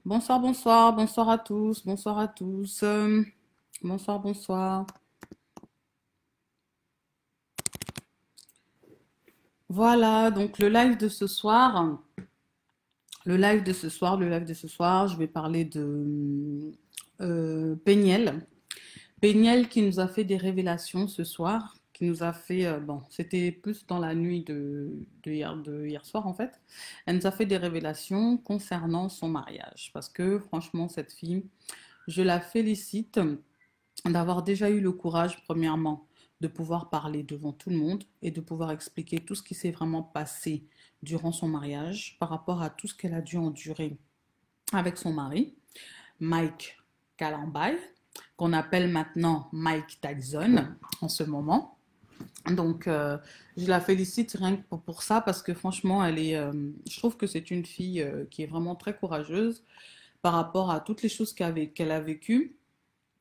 Bonsoir, bonsoir, bonsoir à tous, bonsoir à tous. Bonsoir, bonsoir. Voilà, donc le live de ce soir, je vais parler de Péniel. Péniel qui nous a fait des révélations ce soir, qui nous a fait, bon, c'était plus dans la nuit de hier soir en fait. Elle nous a fait des révélations concernant son mariage, parce que franchement, cette fille, je la félicite d'avoir déjà eu le courage, premièrement, de pouvoir parler devant tout le monde et de pouvoir expliquer tout ce qui s'est vraiment passé durant son mariage par rapport à tout ce qu'elle a dû endurer avec son mari, Mike Kalambay, qu'on appelle maintenant Mike Tyson en ce moment. Donc, je la félicite rien que pour ça parce que franchement, je trouve que c'est une fille qui est vraiment très courageuse par rapport à toutes les choses qu'elle a vécues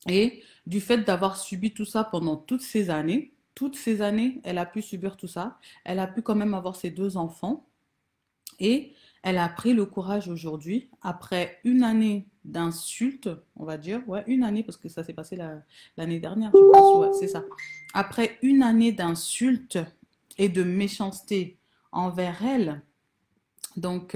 et du fait d'avoir subi tout ça pendant toutes ces années, elle a pu subir tout ça. Elle a pu quand même avoir ses deux enfants. Et elle a pris le courage aujourd'hui, après une année d'insultes, on va dire, ouais, une année, parce que ça s'est passé l'année dernière, je pense, ouais, c'est ça. Après une année d'insultes et de méchanceté envers elle, donc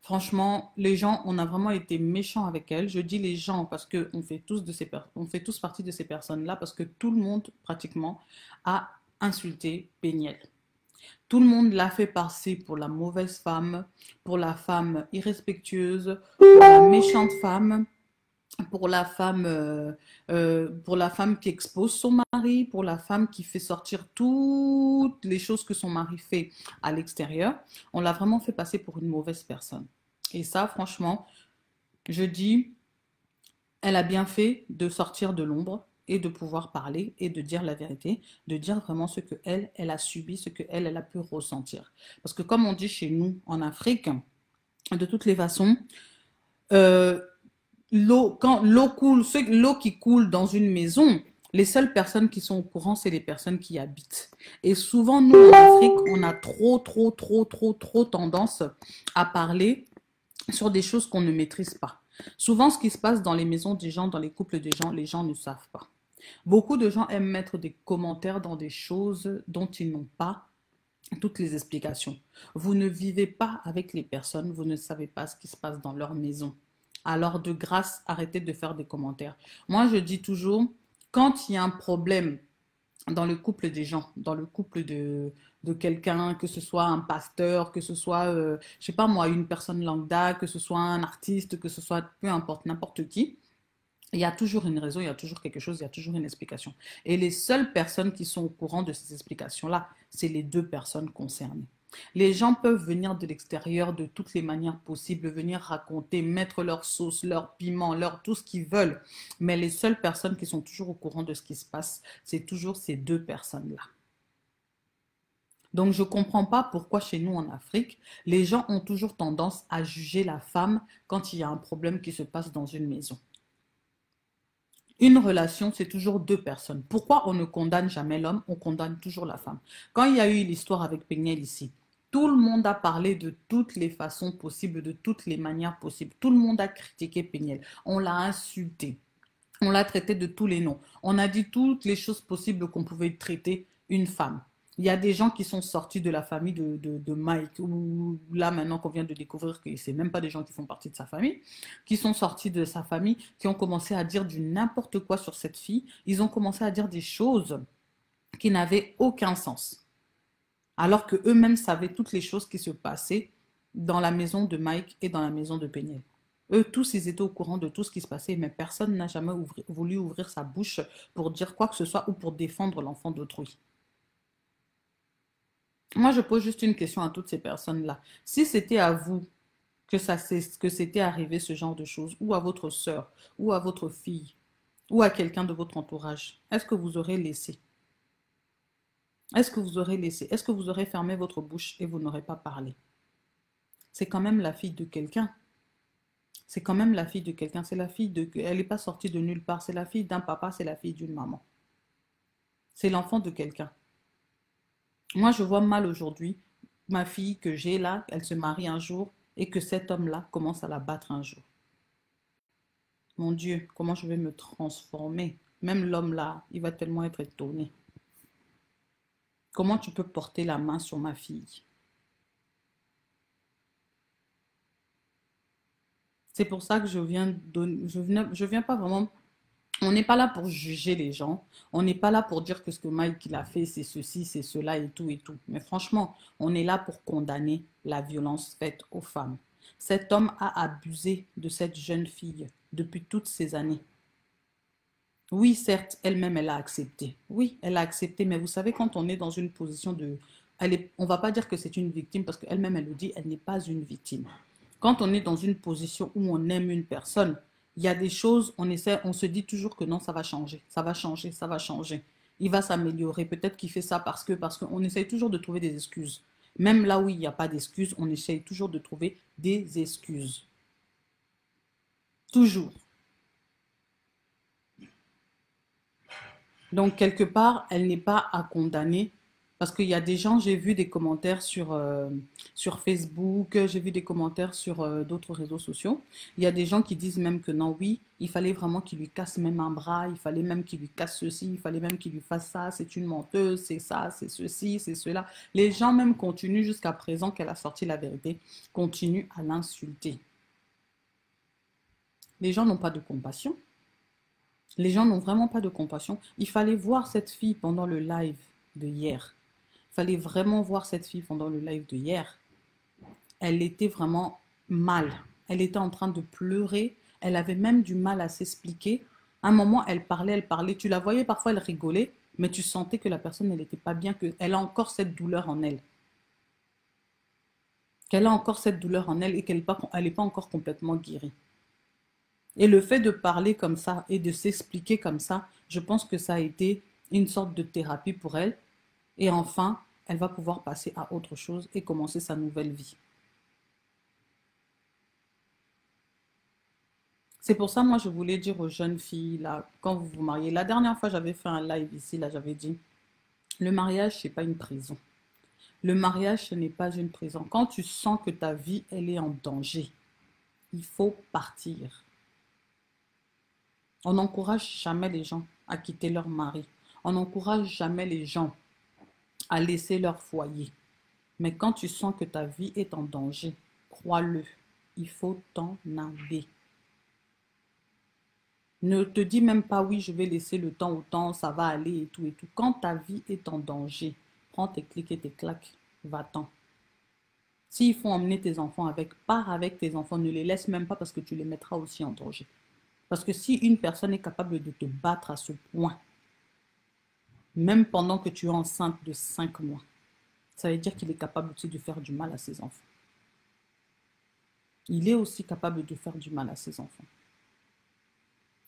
franchement, les gens, on a vraiment été méchants avec elle. Je dis les gens parce que on fait tous partie de ces personnes-là parce que tout le monde pratiquement a insulté Péniel. Tout le monde l'a fait passer pour la mauvaise femme, pour la femme irrespectueuse, pour la méchante femme, pour la femme qui expose son mari, pour la femme qui fait sortir toutes les choses que son mari fait à l'extérieur. On l'a vraiment fait passer pour une mauvaise personne. Et ça, franchement, je dis, elle a bien fait de sortir de l'ombre et de pouvoir parler et de dire la vérité, de dire vraiment ce que elle a subi, ce que elle a pu ressentir. Parce que comme on dit chez nous en Afrique, de toutes les façons, euh, quand l'eau coule, l'eau qui coule dans une maison, les seules personnes qui sont au courant, c'est les personnes qui y habitent. Et souvent, nous, en Afrique, on a trop tendance à parler sur des choses qu'on ne maîtrise pas. Souvent, ce qui se passe dans les maisons des gens, dans les couples des gens, les gens ne savent pas. Beaucoup de gens aiment mettre des commentaires dans des choses dont ils n'ont pas toutes les explications. Vous ne vivez pas avec les personnes, vous ne savez pas ce qui se passe dans leur maison. Alors, de grâce, arrêtez de faire des commentaires. Moi, je dis toujours, quand il y a un problème dans le couple des gens, dans le couple de quelqu'un, que ce soit un pasteur, que ce soit, je sais pas moi, une personne lambda, que ce soit un artiste, que ce soit peu importe, n'importe qui, il y a toujours une raison, il y a toujours quelque chose, il y a toujours une explication. Et les seules personnes qui sont au courant de ces explications-là, c'est les deux personnes concernées. Les gens peuvent venir de l'extérieur de toutes les manières possibles, venir raconter, mettre leur sauce, leur piment, leur tout ce qu'ils veulent. Mais les seules personnes qui sont toujours au courant de ce qui se passe, c'est toujours ces deux personnes-là. Donc je ne comprends pas pourquoi chez nous en Afrique, les gens ont toujours tendance à juger la femme quand il y a un problème qui se passe dans une maison. Une relation, c'est toujours deux personnes. Pourquoi on ne condamne jamais l'homme, on condamne toujours la femme? Quand il y a eu l'histoire avec Péniel ici, tout le monde a parlé de toutes les façons possibles, de toutes les manières possibles. Tout le monde a critiqué Péniel. On l'a insulté. On l'a traité de tous les noms. On a dit toutes les choses possibles qu'on pouvait traiter une femme. Il y a des gens qui sont sortis de la famille de Mike, ou là maintenant qu'on vient de découvrir que ce n'est même pas des gens qui font partie de sa famille, qui sont sortis de sa famille, qui ont commencé à dire du n'importe quoi sur cette fille. Ils ont commencé à dire des choses qui n'avaient aucun sens. Alors qu'eux-mêmes savaient toutes les choses qui se passaient dans la maison de Mike et dans la maison de Péniel. Eux tous, ils étaient au courant de tout ce qui se passait, mais personne n'a jamais voulu ouvrir sa bouche pour dire quoi que ce soit ou pour défendre l'enfant d'autrui. Moi, je pose juste une question à toutes ces personnes-là. Si c'était à vous que c'était arrivé ce genre de choses, ou à votre sœur, ou à votre fille, ou à quelqu'un de votre entourage, est-ce que vous aurez laissé? Est-ce que vous aurez laissé? Est-ce que vous aurez fermé votre bouche et vous n'aurez pas parlé? C'est quand même la fille de quelqu'un. C'est quand même la fille de quelqu'un. C'est la fille de... Elle n'est pas sortie de nulle part. C'est la fille d'un papa, c'est la fille d'une maman. C'est l'enfant de quelqu'un. Moi, je vois mal aujourd'hui. ma fille que j'ai là, elle se marie un jour et que cet homme-là commence à la battre un jour. Mon Dieu, comment je vais me transformer? Même l'homme là, il va tellement être étonné. Comment tu peux porter la main sur ma fille? C'est pour ça que je viens pas vraiment. On n'est pas là pour juger les gens. On n'est pas là pour dire que ce que Mike il a fait, c'est ceci, c'est cela et tout et tout. Mais franchement, on est là pour condamner la violence faite aux femmes. Cet homme a abusé de cette jeune fille depuis toutes ces années. Oui, certes, elle-même, elle a accepté. Oui, elle a accepté, mais vous savez, quand on est dans une position de... on ne va pas dire que c'est une victime, parce qu'elle-même, elle le dit, elle n'est pas une victime. Quand on est dans une position où on aime une personne, il y a des choses, on se dit toujours que non, ça va changer, ça va changer, ça va changer. Il va s'améliorer. Peut-être qu'il fait ça parce qu'on essaye toujours de trouver des excuses. Même là où il n'y a pas d'excuses, on essaye toujours de trouver des excuses. Toujours. Donc, quelque part, elle n'est pas à condamner. Parce qu'il y a des gens, j'ai vu des commentaires sur Facebook, j'ai vu des commentaires sur d'autres réseaux sociaux. Il y a des gens qui disent même que non, oui, il fallait vraiment qu'il lui casse même un bras, il fallait même qu'il lui casse ceci, il fallait même qu'il lui fasse ça, c'est une menteuse, c'est ça, c'est ceci, c'est cela. Les gens même continuent jusqu'à présent qu'elle a sorti la vérité, continuent à l'insulter. Les gens n'ont pas de compassion. Les gens n'ont vraiment pas de compassion. Il fallait voir cette fille pendant le live de hier. Il fallait vraiment voir cette fille pendant le live de hier. Elle était vraiment mal. Elle était en train de pleurer. Elle avait même du mal à s'expliquer. À un moment, elle parlait, elle parlait. Tu la voyais, parfois elle rigolait, mais tu sentais que la personne, elle n'était pas bien, qu'elle a encore cette douleur en elle. Qu'elle a encore cette douleur en elle et qu'elle n'est pas encore complètement guérie. Et le fait de parler comme ça et de s'expliquer comme ça, je pense que ça a été une sorte de thérapie pour elle. Et enfin, elle va pouvoir passer à autre chose et commencer sa nouvelle vie. C'est pour ça, moi, je voulais dire aux jeunes filles, là, quand vous vous mariez, la dernière fois, j'avais fait un live ici, là, j'avais dit, le mariage, c'est pas une prison. Le mariage, ce n'est pas une prison. Quand tu sens que ta vie, elle est en danger, il faut partir. On n'encourage jamais les gens à quitter leur mari. On n'encourage jamais les gens à laisser leur foyer. Mais quand tu sens que ta vie est en danger, crois-le, il faut t'en aller. Ne te dis même pas oui, je vais laisser le temps au temps, ça va aller et tout et tout. Quand ta vie est en danger, prends tes clics et tes claques, va-t'en. S'il faut emmener tes enfants avec, pars avec tes enfants, ne les laisse même pas parce que tu les mettras aussi en danger. Parce que si une personne est capable de te battre à ce point, même pendant que tu es enceinte de 5 mois, ça veut dire qu'il est capable aussi de faire du mal à ses enfants. Il est aussi capable de faire du mal à ses enfants.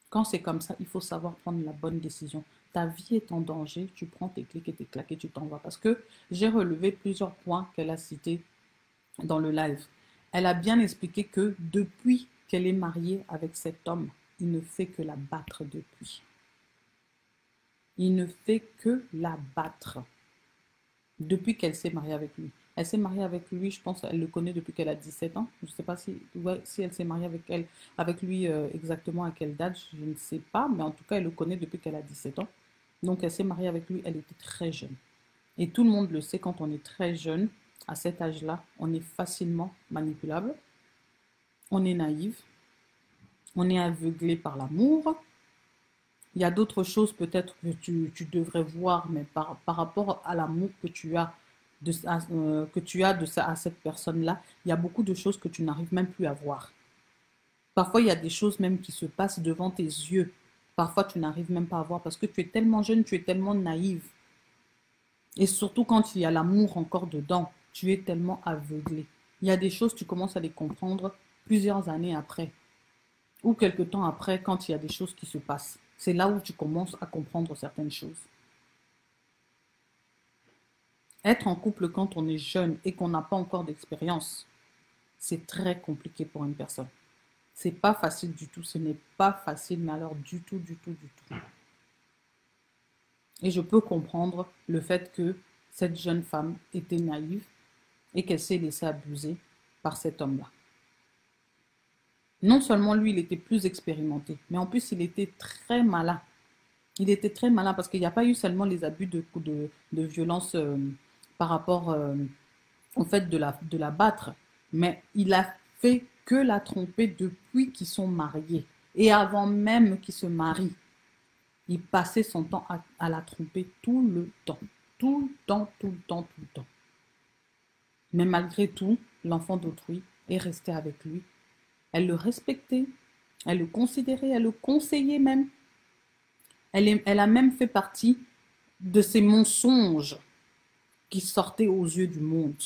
Quand c'est comme ça, il faut savoir prendre la bonne décision. Ta vie est en danger, tu prends tes clics et tes claques et tu t'en vas. Parce que j'ai relevé plusieurs points qu'elle a cités dans le live. Elle a bien expliqué que depuis qu'elle est mariée avec cet homme, il ne fait que la battre depuis. Il ne fait que la battre depuis qu'elle s'est mariée avec lui. Elle s'est mariée avec lui, je pense, elle le connaît depuis qu'elle a 17 ans. Je ne sais pas si, ouais, si elle s'est mariée avec lui exactement à quelle date, je ne sais pas, mais en tout cas, elle le connaît depuis qu'elle a 17 ans. Donc, elle s'est mariée avec lui, elle était très jeune. Et tout le monde le sait, quand on est très jeune, à cet âge-là, on est facilement manipulable, on est naïf, on est aveuglé par l'amour. Il y a d'autres choses peut-être que tu devrais voir, mais par rapport à l'amour que tu as à cette personne-là, il y a beaucoup de choses que tu n'arrives même plus à voir. Parfois, il y a des choses même qui se passent devant tes yeux. Parfois, tu n'arrives même pas à voir parce que tu es tellement jeune, tu es tellement naïve. Et surtout quand il y a l'amour encore dedans, tu es tellement aveuglé. Il y a des choses, tu commences à les comprendre plusieurs années après ou quelque temps après quand il y a des choses qui se passent. C'est là où tu commences à comprendre certaines choses. Être en couple quand on est jeune et qu'on n'a pas encore d'expérience, c'est très compliqué pour une personne. C'est pas facile du tout, ce n'est pas facile, mais alors du tout, du tout, du tout. Et je peux comprendre le fait que cette jeune femme était naïve, et qu'elle s'est laissée abuser par cet homme-là. Non seulement lui, il était plus expérimenté, mais en plus, il était très malin. Il était très malin parce qu'il n'y a pas eu seulement les abus de violence par rapport au fait de la battre, mais il a fait que la tromper depuis qu'ils sont mariés. Et avant même qu'ils se marient, il passait son temps à la tromper tout le temps. Tout le temps, tout le temps, tout le temps. Mais malgré tout, l'enfant d'autrui est resté avec lui. Elle le respectait, elle le considérait, elle le conseillait même. Elle a même fait partie de ces mensonges qui sortaient aux yeux du monde.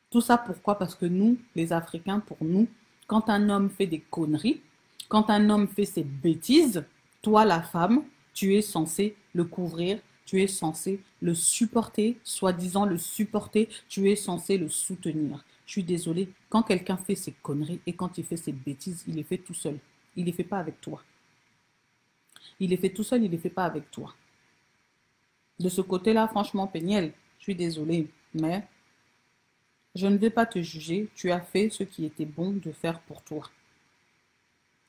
Tout ça pourquoi? Parce que nous, les Africains, pour nous, quand un homme fait des conneries, quand un homme fait ses bêtises, toi, la femme, tu es censé le couvrir, tu es censé le supporter, soi-disant le supporter, tu es censé le soutenir. Je suis désolée, quand quelqu'un fait ses conneries et quand il fait ses bêtises, il les fait tout seul. Il ne les fait pas avec toi. Il les fait tout seul, il ne les fait pas avec toi. De ce côté-là, franchement, Péniel, je suis désolée, mais je ne vais pas te juger. Tu as fait ce qui était bon de faire pour toi.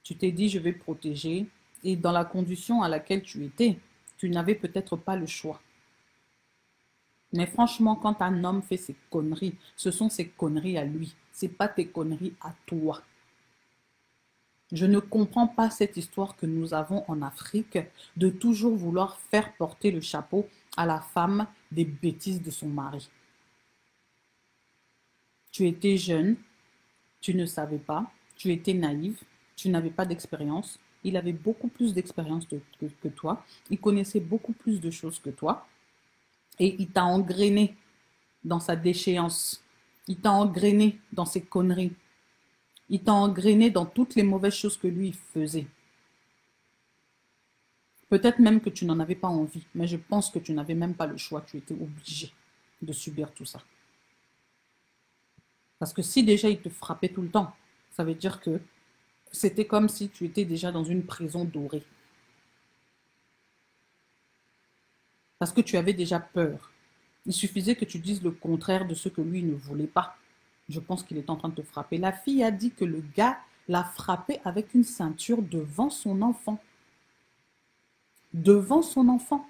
Tu t'es dit, je vais protéger. Et dans la condition à laquelle tu étais, tu n'avais peut-être pas le choix. Mais franchement, quand un homme fait ses conneries, ce sont ses conneries à lui. Ce n'est pas tes conneries à toi. Je ne comprends pas cette histoire que nous avons en Afrique de toujours vouloir faire porter le chapeau à la femme des bêtises de son mari. Tu étais jeune, tu ne savais pas, tu étais naïve, tu n'avais pas d'expérience. Il avait beaucoup plus d'expérience que toi. Il connaissait beaucoup plus de choses que toi. Et il t'a engrainé dans sa déchéance. Il t'a engrainé dans ses conneries. Il t'a engrainé dans toutes les mauvaises choses que lui faisait. Peut-être même que tu n'en avais pas envie, mais je pense que tu n'avais même pas le choix. Tu étais obligé de subir tout ça. Parce que si déjà il te frappait tout le temps, ça veut dire que c'était comme si tu étais déjà dans une prison dorée. Parce que tu avais déjà peur. Il suffisait que tu dises le contraire de ce que lui ne voulait pas. Je pense qu'il est en train de te frapper. La fille a dit que le gars l'a frappé avec une ceinture devant son enfant. Devant son enfant.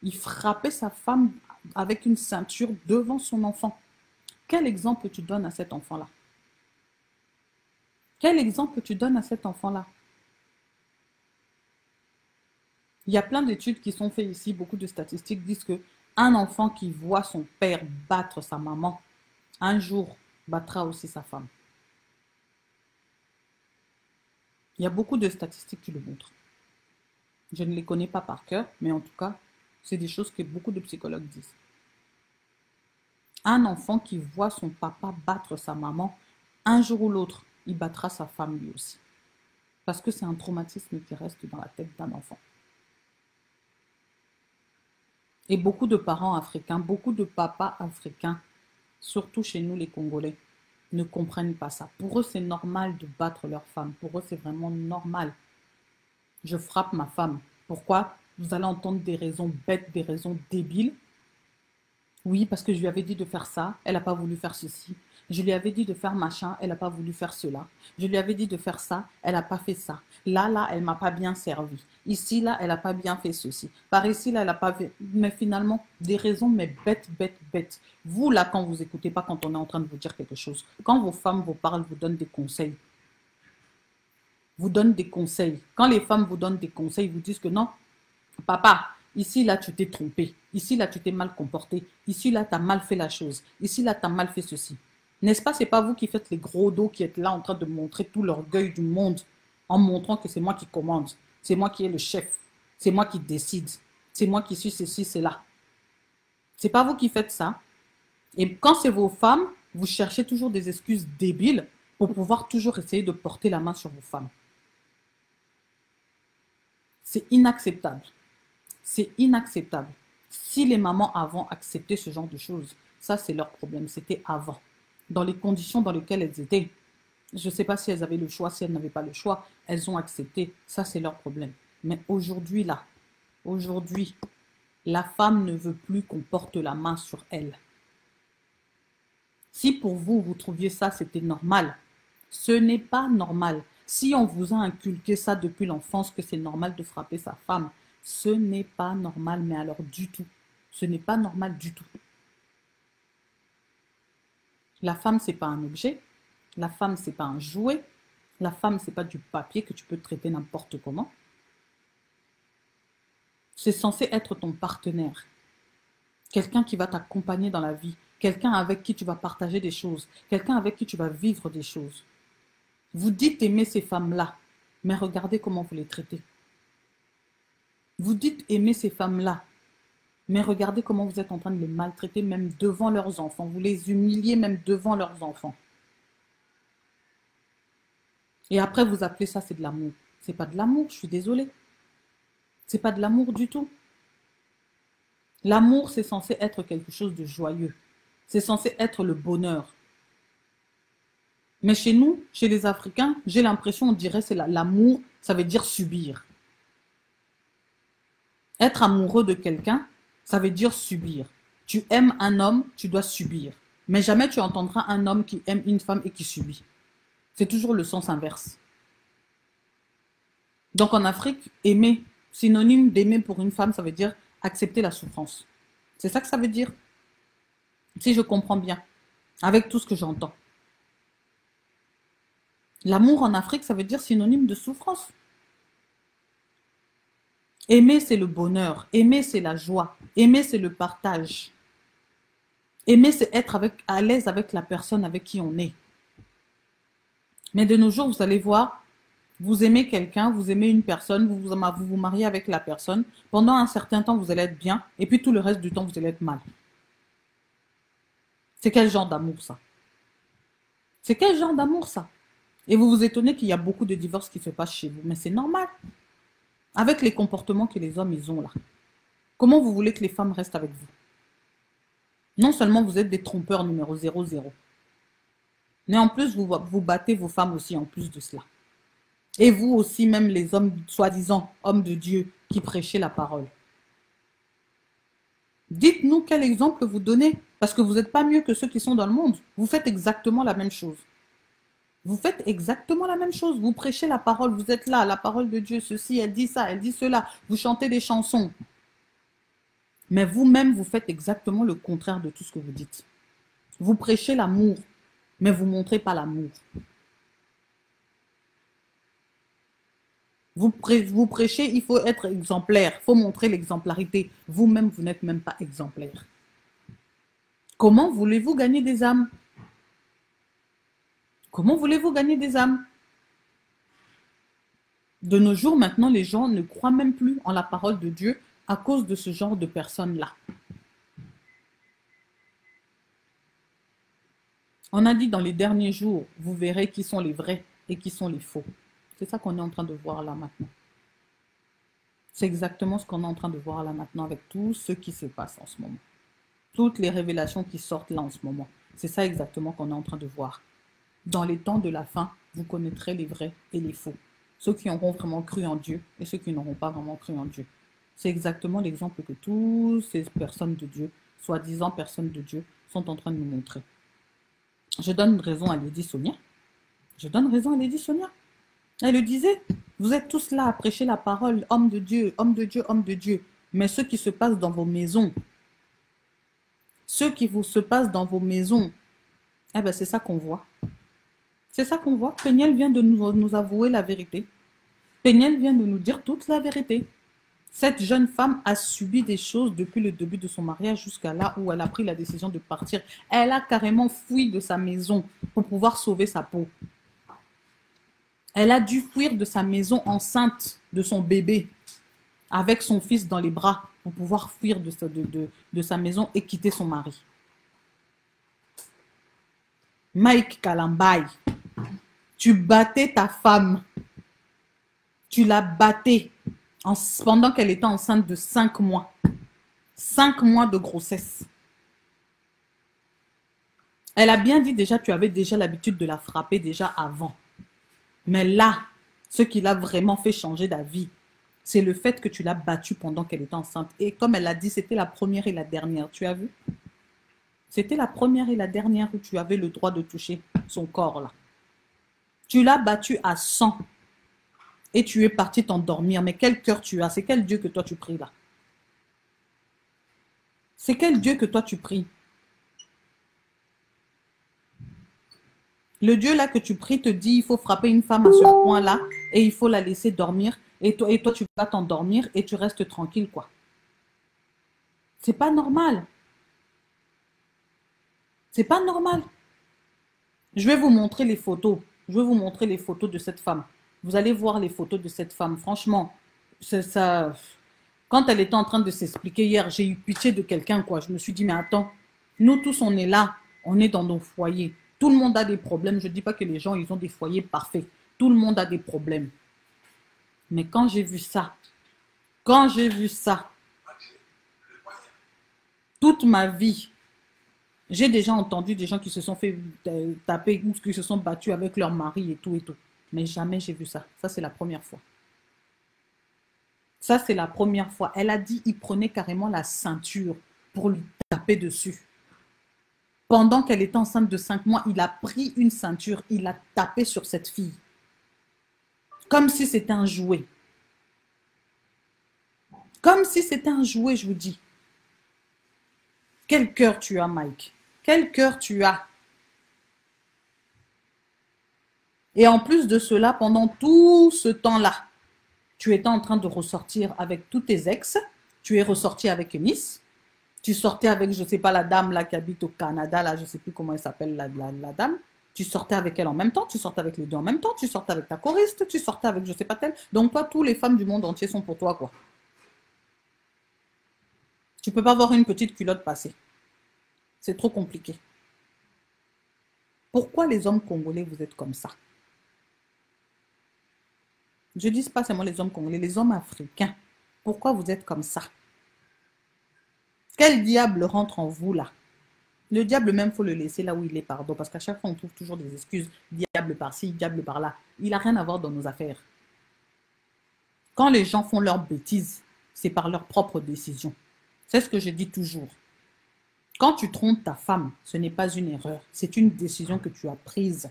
Il frappait sa femme avec une ceinture devant son enfant. Quel exemple tu donnes à cet enfant-là? Quel exemple tu donnes à cet enfant-là? Il y a plein d'études qui sont faites ici, beaucoup de statistiques disent que un enfant qui voit son père battre sa maman, un jour battra aussi sa femme. Il y a beaucoup de statistiques qui le montrent. Je ne les connais pas par cœur, mais en tout cas, c'est des choses que beaucoup de psychologues disent. Un enfant qui voit son papa battre sa maman, un jour ou l'autre, il battra sa femme lui aussi. Parce que c'est un traumatisme qui reste dans la tête d'un enfant. Et beaucoup de parents africains, beaucoup de papas africains, surtout chez nous les Congolais, ne comprennent pas ça. Pour eux, c'est normal de battre leur femme. Pour eux, c'est vraiment normal. Je frappe ma femme. Pourquoi? Vous allez entendre des raisons bêtes, des raisons débiles. Oui, parce que je lui avais dit de faire ça, elle n'a pas voulu faire ceci. Je lui avais dit de faire machin, elle n'a pas voulu faire cela. Je lui avais dit de faire ça, elle n'a pas fait ça. Là, elle ne m'a pas bien servi. Ici, là, elle n'a pas bien fait ceci. Par ici, là, elle n'a pas fait... Mais finalement, des raisons, mais bêtes, bêtes, bêtes. Vous, là, quand vous écoutez pas, quand on est en train de vous dire quelque chose, quand vos femmes vous parlent, vous donnent des conseils, vous donnent des conseils. Quand les femmes vous donnent des conseils, vous disent que non, papa, ici, là, tu t'es trompé. Ici, là, tu t'es mal comporté. Ici, là, tu as mal fait la chose. Ici, là, tu as mal fait ceci. N'est-ce pas? C'est pas vous qui faites les gros dos qui êtes là en train de montrer tout l'orgueil du monde en montrant que c'est moi qui commande. C'est moi qui est le chef. C'est moi qui décide. C'est moi qui suis ceci, cela. C'est pas vous qui faites ça. Et quand c'est vos femmes, vous cherchez toujours des excuses débiles pour pouvoir toujours essayer de porter la main sur vos femmes. C'est inacceptable. C'est inacceptable. Si les mamans avant acceptaient ce genre de choses, ça c'est leur problème, c'était avant. Dans les conditions dans lesquelles elles étaient, je ne sais pas si elles avaient le choix, si elles n'avaient pas le choix, elles ont accepté, ça c'est leur problème. Mais aujourd'hui là, aujourd'hui, la femme ne veut plus qu'on porte la main sur elle. Si pour vous, vous trouviez ça, c'était normal, ce n'est pas normal. Si on vous a inculqué ça depuis l'enfance, que c'est normal de frapper sa femme, ce n'est pas normal, mais alors du tout. Ce n'est pas normal du tout. La femme, c'est pas un objet. La femme, c'est pas un jouet. La femme, c'est pas du papier que tu peux traiter n'importe comment. C'est censé être ton partenaire. Quelqu'un qui va t'accompagner dans la vie. Quelqu'un avec qui tu vas partager des choses. Quelqu'un avec qui tu vas vivre des choses. Vous dites aimer ces femmes-là, mais regardez comment vous les traitez. Vous dites aimer ces femmes-là, mais regardez comment vous êtes en train de les maltraiter, même devant leurs enfants. Vous les humiliez même devant leurs enfants. Et après, vous appelez ça, c'est de l'amour. C'est pas de l'amour, je suis désolée. C'est pas de l'amour du tout. L'amour, c'est censé être quelque chose de joyeux. C'est censé être le bonheur. Mais chez nous, chez les Africains, j'ai l'impression, on dirait, c'est l'amour, ça veut dire subir. Être amoureux de quelqu'un, ça veut dire subir. Tu aimes un homme, tu dois subir. Mais jamais tu entendras un homme qui aime une femme et qui subit. C'est toujours le sens inverse. Donc en Afrique, aimer, synonyme d'aimer pour une femme, ça veut dire accepter la souffrance. C'est ça que ça veut dire. Si je comprends bien, avec tout ce que j'entends. L'amour en Afrique, ça veut dire synonyme de souffrance. Aimer, c'est le bonheur. Aimer, c'est la joie. Aimer, c'est le partage. Aimer, c'est être à l'aise avec la personne avec qui on est. Mais de nos jours, vous allez voir, vous aimez quelqu'un, vous aimez une personne, vous vous mariez avec la personne. Pendant un certain temps, vous allez être bien. Et puis tout le reste du temps, vous allez être mal. C'est quel genre d'amour, ça? C'est quel genre d'amour, ça? Et vous vous étonnez qu'il y a beaucoup de divorces qui ne se passent chez vous. Mais c'est normal. Avec les comportements que les hommes, ils ont là. Comment vous voulez que les femmes restent avec vous? Non seulement vous êtes des trompeurs numéro 00, mais en plus, vous battez vos femmes aussi en plus de cela. Et vous aussi, même les hommes, soi-disant, hommes de Dieu, qui prêchez la parole. Dites-nous quel exemple vous donnez, parce que vous n'êtes pas mieux que ceux qui sont dans le monde. Vous faites exactement la même chose. Vous faites exactement la même chose. Vous prêchez la parole, vous êtes là, la parole de Dieu, ceci, elle dit ça, elle dit cela. Vous chantez des chansons. Mais vous-même, vous faites exactement le contraire de tout ce que vous dites. Vous prêchez l'amour, mais vous ne montrez pas l'amour. Vous prêchez, il faut être exemplaire, il faut montrer l'exemplarité. Vous-même, vous n'êtes même pas exemplaire. Comment voulez-vous gagner des âmes? Comment voulez-vous gagner des âmes? De nos jours, maintenant, les gens ne croient même plus en la parole de Dieu à cause de ce genre de personnes-là. On a dit dans les derniers jours, vous verrez qui sont les vrais et qui sont les faux. C'est ça qu'on est en train de voir là maintenant. C'est exactement ce qu'on est en train de voir là maintenant avec tout ce qui se passe en ce moment. Toutes les révélations qui sortent là en ce moment. C'est ça exactement qu'on est en train de voir. Dans les temps de la fin, vous connaîtrez les vrais et les faux. Ceux qui auront vraiment cru en Dieu et ceux qui n'auront pas vraiment cru en Dieu. C'est exactement l'exemple que toutes ces personnes de Dieu, soi-disant personnes de Dieu, sont en train de nous montrer. Je donne raison à Lady Sonia. Je donne raison à Lady Sonia. Elle le disait, vous êtes tous là à prêcher la parole, homme de Dieu, homme de Dieu, homme de Dieu. Mais ce qui se passe dans vos maisons, ce qui se passe dans vos maisons, eh ben c'est ça qu'on voit. C'est ça qu'on voit. Péniel vient de nous avouer la vérité. Péniel vient de nous dire toute la vérité. Cette jeune femme a subi des choses depuis le début de son mariage jusqu'à là où elle a pris la décision de partir. Elle a carrément fui de sa maison pour pouvoir sauver sa peau. Elle a dû fuir de sa maison enceinte de son bébé avec son fils dans les bras pour pouvoir fuir de sa maison et quitter son mari. Mike Kalambay, tu battais ta femme. Tu la battais pendant qu'elle était enceinte de 5 mois. 5 mois de grossesse. Elle a bien dit déjà, tu avais déjà l'habitude de la frapper déjà avant. Mais là, ce qui l'a vraiment fait changer d'avis, c'est le fait que tu l'as battue pendant qu'elle était enceinte. Et comme elle a dit, c'était la première et la dernière. Tu as vu? C'était la première et la dernière où tu avais le droit de toucher son corps là. Tu l'as battu à 100 et tu es parti t'endormir. Mais quel cœur tu as? C'est quel Dieu que toi tu pries là? C'est quel Dieu que toi tu pries? Le Dieu là que tu pries te dit il faut frapper une femme à ce point-là et il faut la laisser dormir. Et toi tu vas t'endormir et tu restes tranquille quoi. C'est pas normal. C'est pas normal. Je vais vous montrer les photos. Je vais vous montrer les photos de cette femme. Vous allez voir les photos de cette femme. Franchement, ça. Quand elle était en train de s'expliquer hier, j'ai eu pitié de quelqu'un, quoi. Je me suis dit, mais attends, nous tous, on est là. On est dans nos foyers. Tout le monde a des problèmes. Je ne dis pas que les gens, ils ont des foyers parfaits. Tout le monde a des problèmes. Mais quand j'ai vu ça, toute ma vie, j'ai déjà entendu des gens qui se sont fait taper ou qui se sont battus avec leur mari et tout et tout. Mais jamais j'ai vu ça. Ça, c'est la première fois. Ça, c'est la première fois. Elle a dit il prenait carrément la ceinture pour lui taper dessus. Pendant qu'elle était enceinte de 5 mois, il a pris une ceinture, il a tapé sur cette fille. Comme si c'était un jouet. Comme si c'était un jouet, je vous dis. Quel cœur tu as, Mike? Quel cœur tu as? Et en plus de cela, pendant tout ce temps-là, tu étais en train de ressortir avec tous tes ex. Tu es ressorti avec Miss. Tu sortais avec, je ne sais pas, la dame là qui habite au Canada, là, je ne sais plus comment elle s'appelle, la dame. Tu sortais avec elle en même temps, tu sortais avec les deux en même temps, tu sortais avec ta choriste, tu sortais avec je ne sais pas telle. Donc toi, toutes les femmes du monde entier sont pour toi, quoi. Tu ne peux pas voir une petite culotte passer. C'est trop compliqué. Pourquoi les hommes congolais, vous êtes comme ça? Je ne dis pas seulement les hommes congolais, les hommes africains. Pourquoi vous êtes comme ça? Quel diable rentre en vous là? Le diable même, il faut le laisser là où il est, pardon. Parce qu'à chaque fois, on trouve toujours des excuses. Diable par-ci, diable par-là. Il n'a rien à voir dans nos affaires. Quand les gens font leurs bêtises, c'est par leur propre décision. C'est ce que je dis toujours. Quand tu trompes ta femme, ce n'est pas une erreur. C'est une décision que tu as prise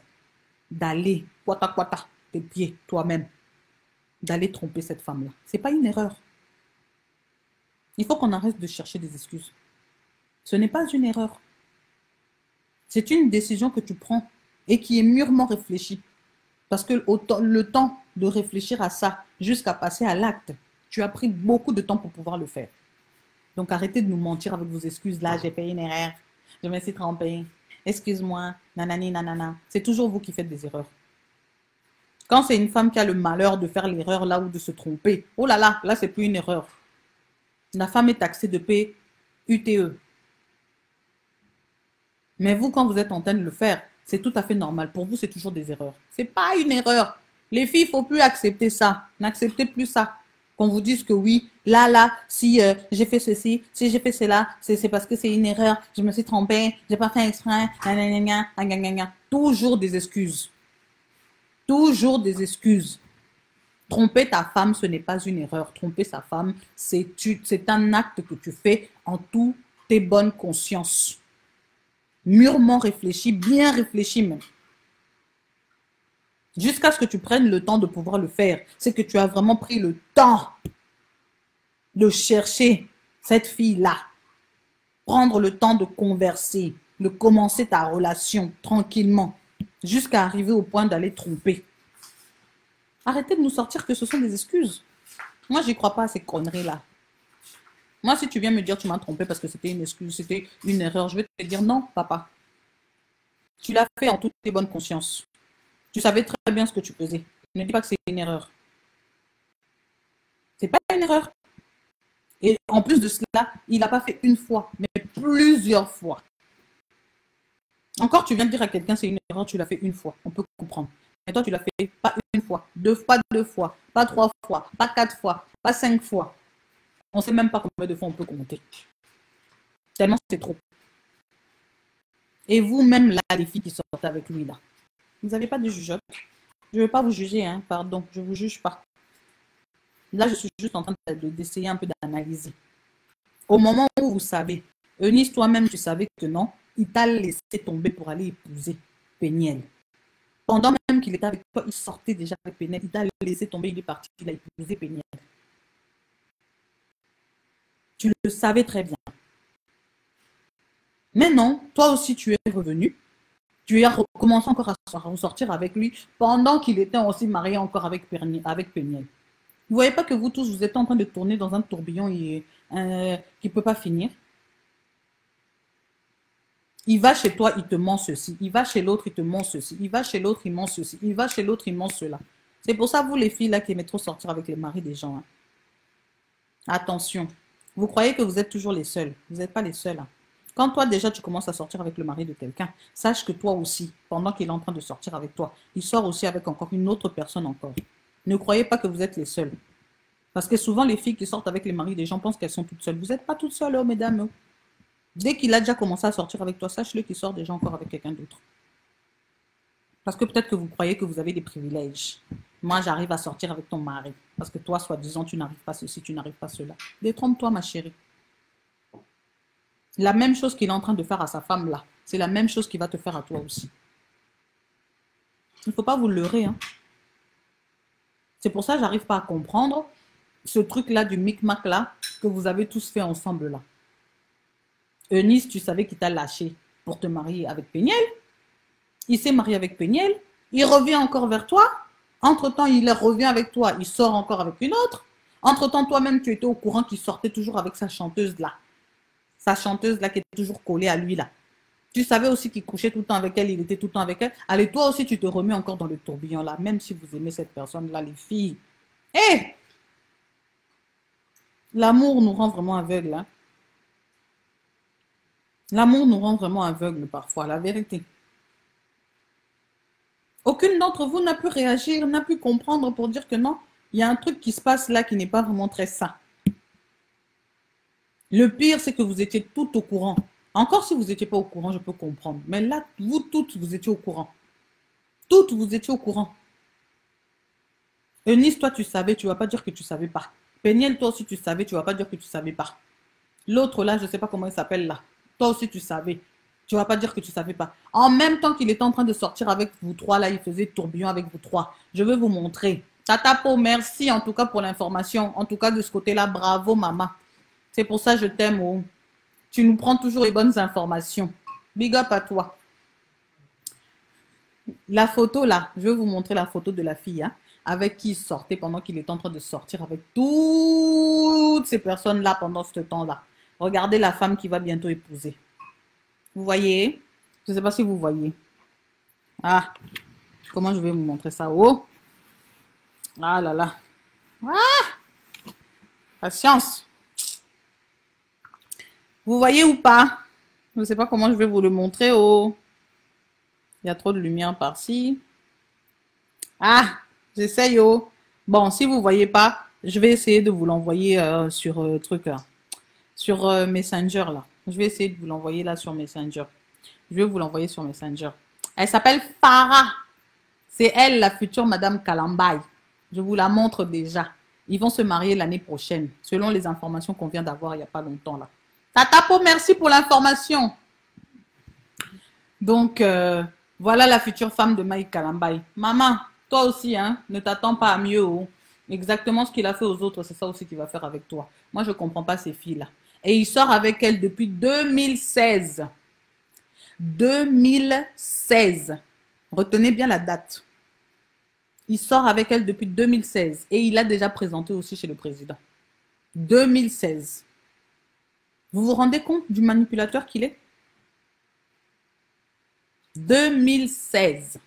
d'aller, quata, tes pieds, toi-même, d'aller tromper cette femme-là. Ce n'est pas une erreur. Il faut qu'on arrête de chercher des excuses. Ce n'est pas une erreur. C'est une décision que tu prends et qui est mûrement réfléchie. Parce que le temps de réfléchir à ça jusqu'à passer à l'acte, tu as pris beaucoup de temps pour pouvoir le faire. Donc arrêtez de nous mentir avec vos excuses. Là, j'ai fait une erreur. Je me suis trompée. Excuse-moi. Nanani, nanana. C'est toujours vous qui faites des erreurs. Quand c'est une femme qui a le malheur de faire l'erreur là ou de se tromper, oh là, c'est plus une erreur. La femme est taxée de payer UTE. Mais vous, quand vous êtes en train de le faire, c'est tout à fait normal. Pour vous, c'est toujours des erreurs. Ce n'est pas une erreur. Les filles, il ne faut plus accepter ça. N'acceptez plus ça. Qu'on vous dise que oui, là, si j'ai fait ceci, si j'ai fait cela, c'est parce que c'est une erreur, je me suis trompée, je n'ai pas fait exprès, toujours des excuses. Toujours des excuses. Tromper ta femme, ce n'est pas une erreur. Tromper sa femme, c'est un acte que tu fais en toutes tes bonnes consciences. Mûrement réfléchi, bien réfléchi même. Jusqu'à ce que tu prennes le temps de pouvoir le faire. C'est que tu as vraiment pris le temps de chercher cette fille-là. Prendre le temps de converser, de commencer ta relation tranquillement, jusqu'à arriver au point d'aller tromper. Arrêtez de nous sortir que ce sont des excuses. Moi, je n'y crois pas à ces conneries-là. Moi, si tu viens me dire tu m'as trompé parce que c'était une excuse, c'était une erreur, je vais te dire non, papa. Tu l'as fait en toutes tes bonnes consciences. Tu savais très bien ce que tu faisais. Ne dis pas que c'est une erreur. C'est pas une erreur. Et en plus de cela, il n'a pas fait une fois, mais plusieurs fois. Encore, tu viens de dire à quelqu'un c'est une erreur, tu l'as fait une fois. On peut comprendre. Mais toi, tu l'as fait pas une fois, pas deux fois, pas 3 fois, pas 4 fois, pas 5 fois. On ne sait même pas combien de fois on peut compter. Tellement c'est trop. Et vous-même, là, les filles qui sortent avec lui, là, vous n'avez pas de jugeote. Je ne veux pas vous juger, hein, pardon, je ne vous juge pas. Là, je suis juste en train d'essayer un peu d'analyser. Au moment où vous savez, Eunice, toi-même, tu savais que non, Il t'a laissé tomber pour aller épouser Péniel. Pendant même qu'il était avec toi, il sortait déjà avec Péniel. Il t'a laissé tomber, il est parti, il a épousé Péniel. Tu le savais très bien. Mais non, toi aussi tu es revenu. Tu as recommencé encore à ressortir avec lui pendant qu'il était aussi marié encore avec Péniel. Vous voyez pas que vous tous, vous êtes en train de tourner dans un tourbillon qui ne peut pas finir? Il va chez toi, il te ment ceci. Il va chez l'autre, il te ment ceci. Il va chez l'autre, il ment ceci. Il va chez l'autre, il ment cela. C'est pour ça, vous les filles là qui aimez trop sortir avec les maris des gens, hein. Attention. Vous croyez que vous êtes toujours les seuls. Vous n'êtes pas les seuls, hein. Quand toi déjà tu commences à sortir avec le mari de quelqu'un, sache que toi aussi, pendant qu'il est en train de sortir avec toi, il sort aussi avec encore une autre personne encore. Ne croyez pas que vous êtes les seuls. Parce que souvent les filles qui sortent avec les maris des gens pensent qu'elles sont toutes seules. Vous n'êtes pas toutes seules, oh, mesdames. Dès qu'il a déjà commencé à sortir avec toi, sache-le qu'il sort déjà encore avec quelqu'un d'autre. Parce que peut-être que vous croyez que vous avez des privilèges. Moi, j'arrive à sortir avec ton mari. Parce que toi, soi-disant, tu n'arrives pas ceci, tu n'arrives pas cela. Détrompe-toi, ma chérie. La même chose qu'il est en train de faire à sa femme là, c'est la même chose qu'il va te faire à toi aussi. Il ne faut pas vous leurrer, hein. C'est pour ça que je n'arrive pas à comprendre ce truc-là du micmac là que vous avez tous fait ensemble là. Eunice, tu savais qu'il t'a lâché pour te marier avec Péniel. Il s'est marié avec Péniel. Il revient encore vers toi. Entre-temps, il revient avec toi. Il sort encore avec une autre. Entre-temps, toi-même, tu étais au courant qu'il sortait toujours avec sa chanteuse là. Sa chanteuse là qui est toujours collée à lui là. Tu savais aussi qu'il couchait tout le temps avec elle, il était tout le temps avec elle. Allez, toi aussi, tu te remets encore dans le tourbillon là, même si vous aimez cette personne-là, les filles. Hé! Hey! L'amour nous rend vraiment aveugles, hein. L'amour nous rend vraiment aveugles parfois, la vérité. Aucune d'entre vous n'a pu réagir, n'a pu comprendre pour dire que non, il y a un truc qui se passe là qui n'est pas vraiment très sain. Le pire, c'est que vous étiez toutes au courant. Encore si vous n'étiez pas au courant, je peux comprendre. Mais là, vous toutes, vous étiez au courant. Toutes, vous étiez au courant. Eunice, toi, tu savais, tu ne vas pas dire que tu ne savais pas. Péniel, toi aussi, tu savais, tu ne vas pas dire que tu ne savais pas. L'autre, là, je ne sais pas comment il s'appelle, là. Toi aussi, tu savais. Tu ne vas pas dire que tu ne savais pas. En même temps qu'il était en train de sortir avec vous trois, là, il faisait tourbillon avec vous trois. Je vais vous montrer. Tata Po, merci en tout cas pour l'information. En tout cas, de ce côté-là, bravo, maman. C'est pour ça que je t'aime, oh. Tu nous prends toujours les bonnes informations. Big up à toi. La photo là, je vais vous montrer la photo de la fille, hein, avec qui il sortait pendant qu'il était en train de sortir avec toutes ces personnes-là pendant ce temps-là. Regardez la femme qu'il va bientôt épouser. Vous voyez? Je ne sais pas si vous voyez. Ah, comment je vais vous montrer ça? Oh! Ah là là. Ah! Patience. Vous voyez ou pas? Je ne sais pas comment je vais vous le montrer. Oh! Il y a trop de lumière par-ci. Ah! J'essaye, oh. Bon, si vous ne voyez pas, je vais essayer de vous l'envoyer sur truc là. Sur Messenger là. Je vais essayer de vous l'envoyer là sur Messenger. Je vais vous l'envoyer sur Messenger. Elle s'appelle Farah. C'est elle, la future Madame Kalambay. Je vous la montre déjà. Ils vont se marier l'année prochaine, selon les informations qu'on vient d'avoir il n'y a pas longtemps là. Tata Po, merci pour l'information. Donc, voilà la future femme de Mike Kalambay. Maman, toi aussi, hein, ne t'attends pas à mieux. Oh. Exactement ce qu'il a fait aux autres, c'est ça aussi qu'il va faire avec toi. Moi, je ne comprends pas ces filles-là. Et il sort avec elle depuis 2016. 2016. Retenez bien la date. Il sort avec elle depuis 2016. Et il a déjà présenté aussi chez le président. 2016. Vous vous rendez compte du manipulateur qu'il est? 2016.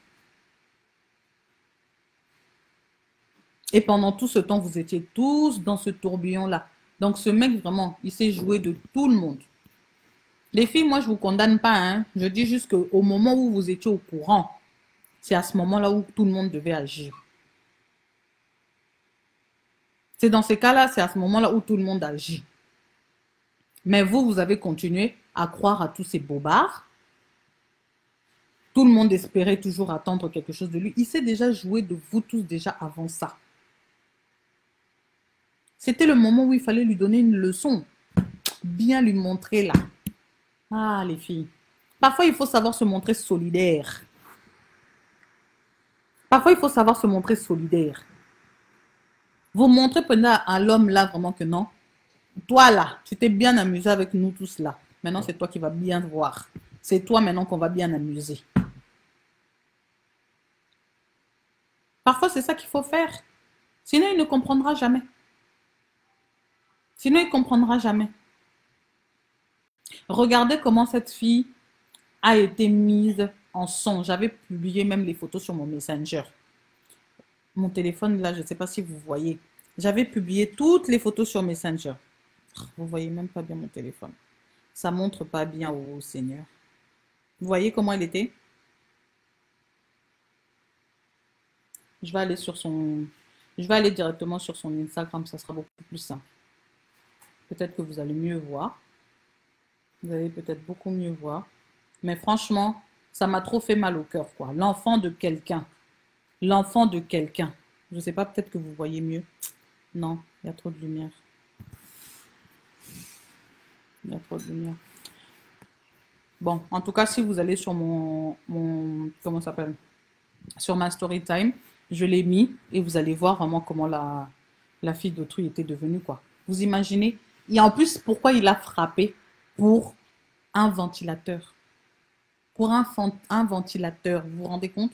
Et pendant tout ce temps, vous étiez tous dans ce tourbillon-là. Donc ce mec, vraiment, il s'est joué de tout le monde. Les filles, moi, je ne vous condamne pas, hein. Je dis juste qu'au moment où vous étiez au courant, c'est à ce moment-là où tout le monde devait agir. C'est dans ces cas-là, c'est à ce moment-là où tout le monde agit. Mais vous, vous avez continué à croire à tous ces bobards. Tout le monde espérait toujours attendre quelque chose de lui. Il s'est déjà joué de vous tous déjà avant ça. C'était le moment où il fallait lui donner une leçon. Bien lui montrer là. Ah, les filles. Parfois, il faut savoir se montrer solidaire. Parfois, il faut savoir se montrer solidaire. Vous montrez peut-être à l'homme là vraiment que non. Toi là, tu t'es bien amusé avec nous tous là. Maintenant, c'est toi qui vas bien voir. C'est toi maintenant qu'on va bien amuser. Parfois, c'est ça qu'il faut faire. Sinon, il ne comprendra jamais. Sinon, il ne comprendra jamais. Regardez comment cette fille a été mise en son. J'avais publié même les photos sur mon Messenger. Mon téléphone, là, je ne sais pas si vous voyez. J'avais publié toutes les photos sur Messenger. Vous ne voyez même pas bien mon téléphone. Ça ne montre pas bien au Seigneur. Vous voyez comment elle était? Je vais aller sur son... Je vais aller directement sur son Instagram, ça sera beaucoup plus simple. Peut-être que vous allez mieux voir. Vous allez peut-être beaucoup mieux voir. Mais franchement, ça m'a trop fait mal au cœur, quoi. L'enfant de quelqu'un. L'enfant de quelqu'un. Je ne sais pas, peut-être que vous voyez mieux. Non, il y a trop de lumière. Il y a trop de lumière. Bon, en tout cas, si vous allez sur mon comment ça s'appelle? Sur ma story time, je l'ai mis et vous allez voir vraiment comment la fille d'autrui était devenue, quoi. Vous imaginez? Et en plus, pourquoi il a frappé? Pour un ventilateur. Pour un ventilateur, vous vous rendez compte?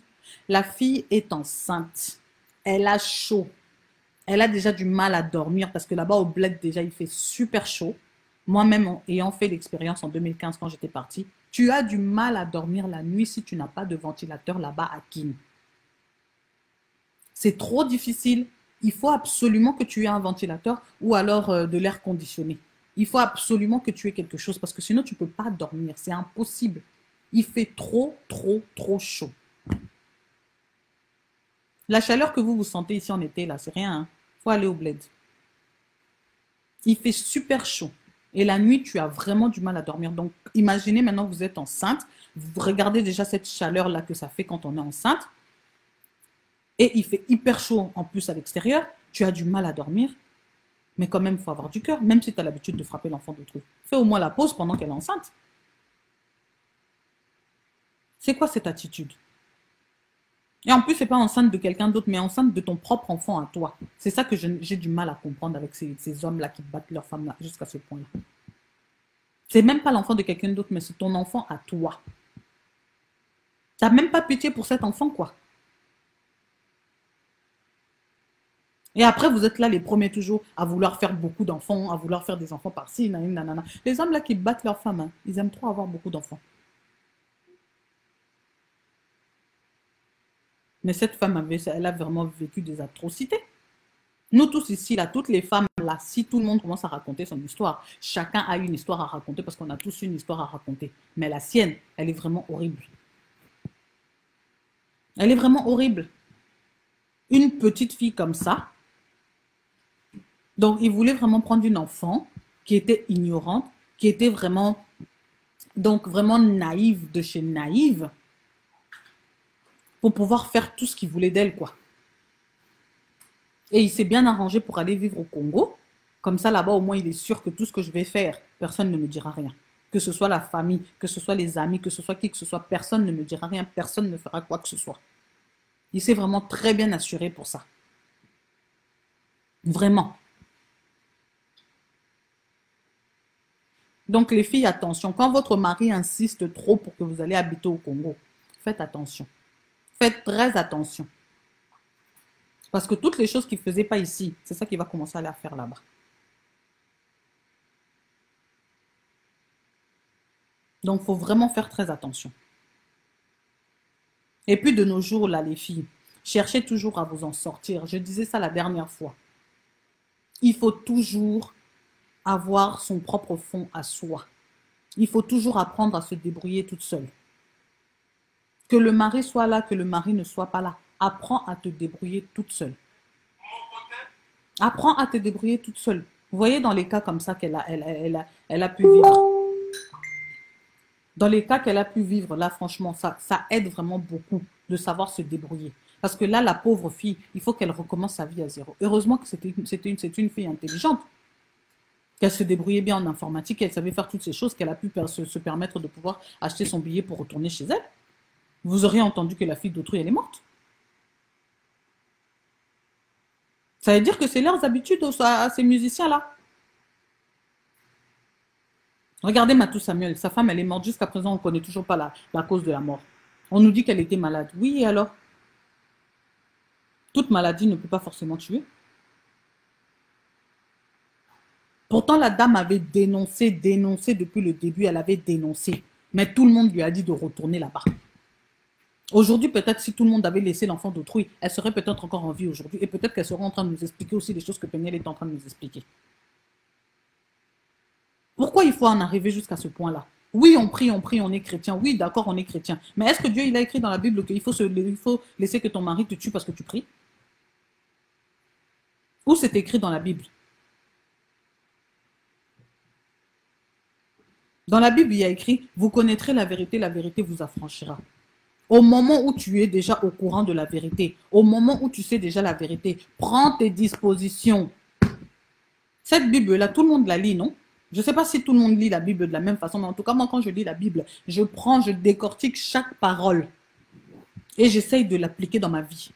La fille est enceinte. Elle a chaud. Elle a déjà du mal à dormir parce que là-bas au bled, déjà, il fait super chaud. Moi-même, ayant fait l'expérience en 2015 quand j'étais partie, tu as du mal à dormir la nuit si tu n'as pas de ventilateur là-bas à Kin. C'est trop difficile. Il faut absolument que tu aies un ventilateur ou alors de l'air conditionné. Il faut absolument que tu aies quelque chose parce que sinon tu ne peux pas dormir. C'est impossible. Il fait trop, trop, trop chaud. La chaleur que vous sentez ici en été, là, c'est rien. Il faut aller au bled. Il fait super chaud. Et la nuit, tu as vraiment du mal à dormir. Donc, imaginez maintenant que vous êtes enceinte. Vous regardez déjà cette chaleur-là que ça fait quand on est enceinte. Et il fait hyper chaud en plus à l'extérieur. Tu as du mal à dormir. Mais quand même, il faut avoir du cœur. Même si tu as l'habitude de frapper l'enfant d'autrui. Fais au moins la pause pendant qu'elle est enceinte. C'est quoi cette attitude? Et en plus, c'est pas enceinte de quelqu'un d'autre, mais enceinte de ton propre enfant à toi. C'est ça que j'ai du mal à comprendre avec ces hommes-là qui battent leurs femmes jusqu'à ce point-là. C'est même pas l'enfant de quelqu'un d'autre, mais c'est ton enfant à toi. T'as même pas pitié pour cet enfant, quoi. Et après, vous êtes là les premiers toujours à vouloir faire beaucoup d'enfants, à vouloir faire des enfants par-ci, nanana. Les hommes là qui battent leurs femmes, hein, ils aiment trop avoir beaucoup d'enfants. Mais cette femme, elle a vraiment vécu des atrocités. Nous tous ici, là, toutes les femmes, là, si tout le monde commence à raconter son histoire, chacun a une histoire à raconter parce qu'on a tous une histoire à raconter. Mais la sienne, elle est vraiment horrible. Elle est vraiment horrible. Une petite fille comme ça. Donc, il voulait vraiment prendre une enfant qui était ignorante, qui était vraiment, donc vraiment naïve de chez naïve, pour pouvoir faire tout ce qu'il voulait d'elle, quoi. Et il s'est bien arrangé pour aller vivre au Congo. Comme ça, là-bas, au moins, il est sûr que tout ce que je vais faire, personne ne me dira rien. Que ce soit la famille, que ce soit les amis, que ce soit qui que ce soit, personne ne me dira rien, personne ne fera quoi que ce soit. Il s'est vraiment très bien assuré pour ça. Vraiment. Donc, les filles, attention. Quand votre mari insiste trop pour que vous allez habiter au Congo, faites attention. Faites très attention. Parce que toutes les choses qu'il ne faisait pas ici, c'est ça qu'il va commencer à aller faire là-bas. Donc, il faut vraiment faire très attention. Et puis, de nos jours, là, les filles, cherchez toujours à vous en sortir. Je disais ça la dernière fois. Il faut toujours avoir son propre fond à soi. Il faut toujours apprendre à se débrouiller toute seule. Que le mari soit là, que le mari ne soit pas là. Apprends à te débrouiller toute seule. Apprends à te débrouiller toute seule. Vous voyez dans les cas comme ça qu'elle a pu vivre. Dans les cas qu'elle a pu vivre, là, franchement, ça aide vraiment beaucoup de savoir se débrouiller. Parce que là, la pauvre fille, il faut qu'elle recommence sa vie à zéro. Heureusement que c'est une fille intelligente. qu'elle se débrouillait bien en informatique, qu'elle savait faire toutes ces choses, qu'elle a pu se permettre de pouvoir acheter son billet pour retourner chez elle. Vous auriez entendu que la fille d'autrui, elle est morte. Ça veut dire que c'est leurs habitudes à ces musiciens-là. Regardez Matou Samuel, sa femme, elle est morte. Jusqu'à présent, on ne connaît toujours pas la cause de la mort. On nous dit qu'elle était malade. Oui, et alors? Toute maladie ne peut pas forcément tuer. Pourtant, la dame avait dénoncé depuis le début, elle avait dénoncé. Mais tout le monde lui a dit de retourner là-bas. Aujourd'hui, peut-être si tout le monde avait laissé l'enfant d'autrui, elle serait peut-être encore en vie aujourd'hui. Et peut-être qu'elle serait en train de nous expliquer aussi les choses que Peniel est en train de nous expliquer. Pourquoi il faut en arriver jusqu'à ce point-là? Oui, on prie, on est chrétien. Oui, d'accord, on est chrétien. Mais est-ce que Dieu, il a écrit dans la Bible qu'il faut laisser que ton mari te tue parce que tu pries? Où c'est écrit dans la Bible? Dans la Bible, il y a écrit, vous connaîtrez la vérité vous affranchira. Au moment où tu es déjà au courant de la vérité, au moment où tu sais déjà la vérité, prends tes dispositions. Cette Bible-là, tout le monde la lit, non? Je ne sais pas si tout le monde lit la Bible de la même façon, mais en tout cas, moi, quand je lis la Bible, je décortique chaque parole et j'essaye de l'appliquer dans ma vie.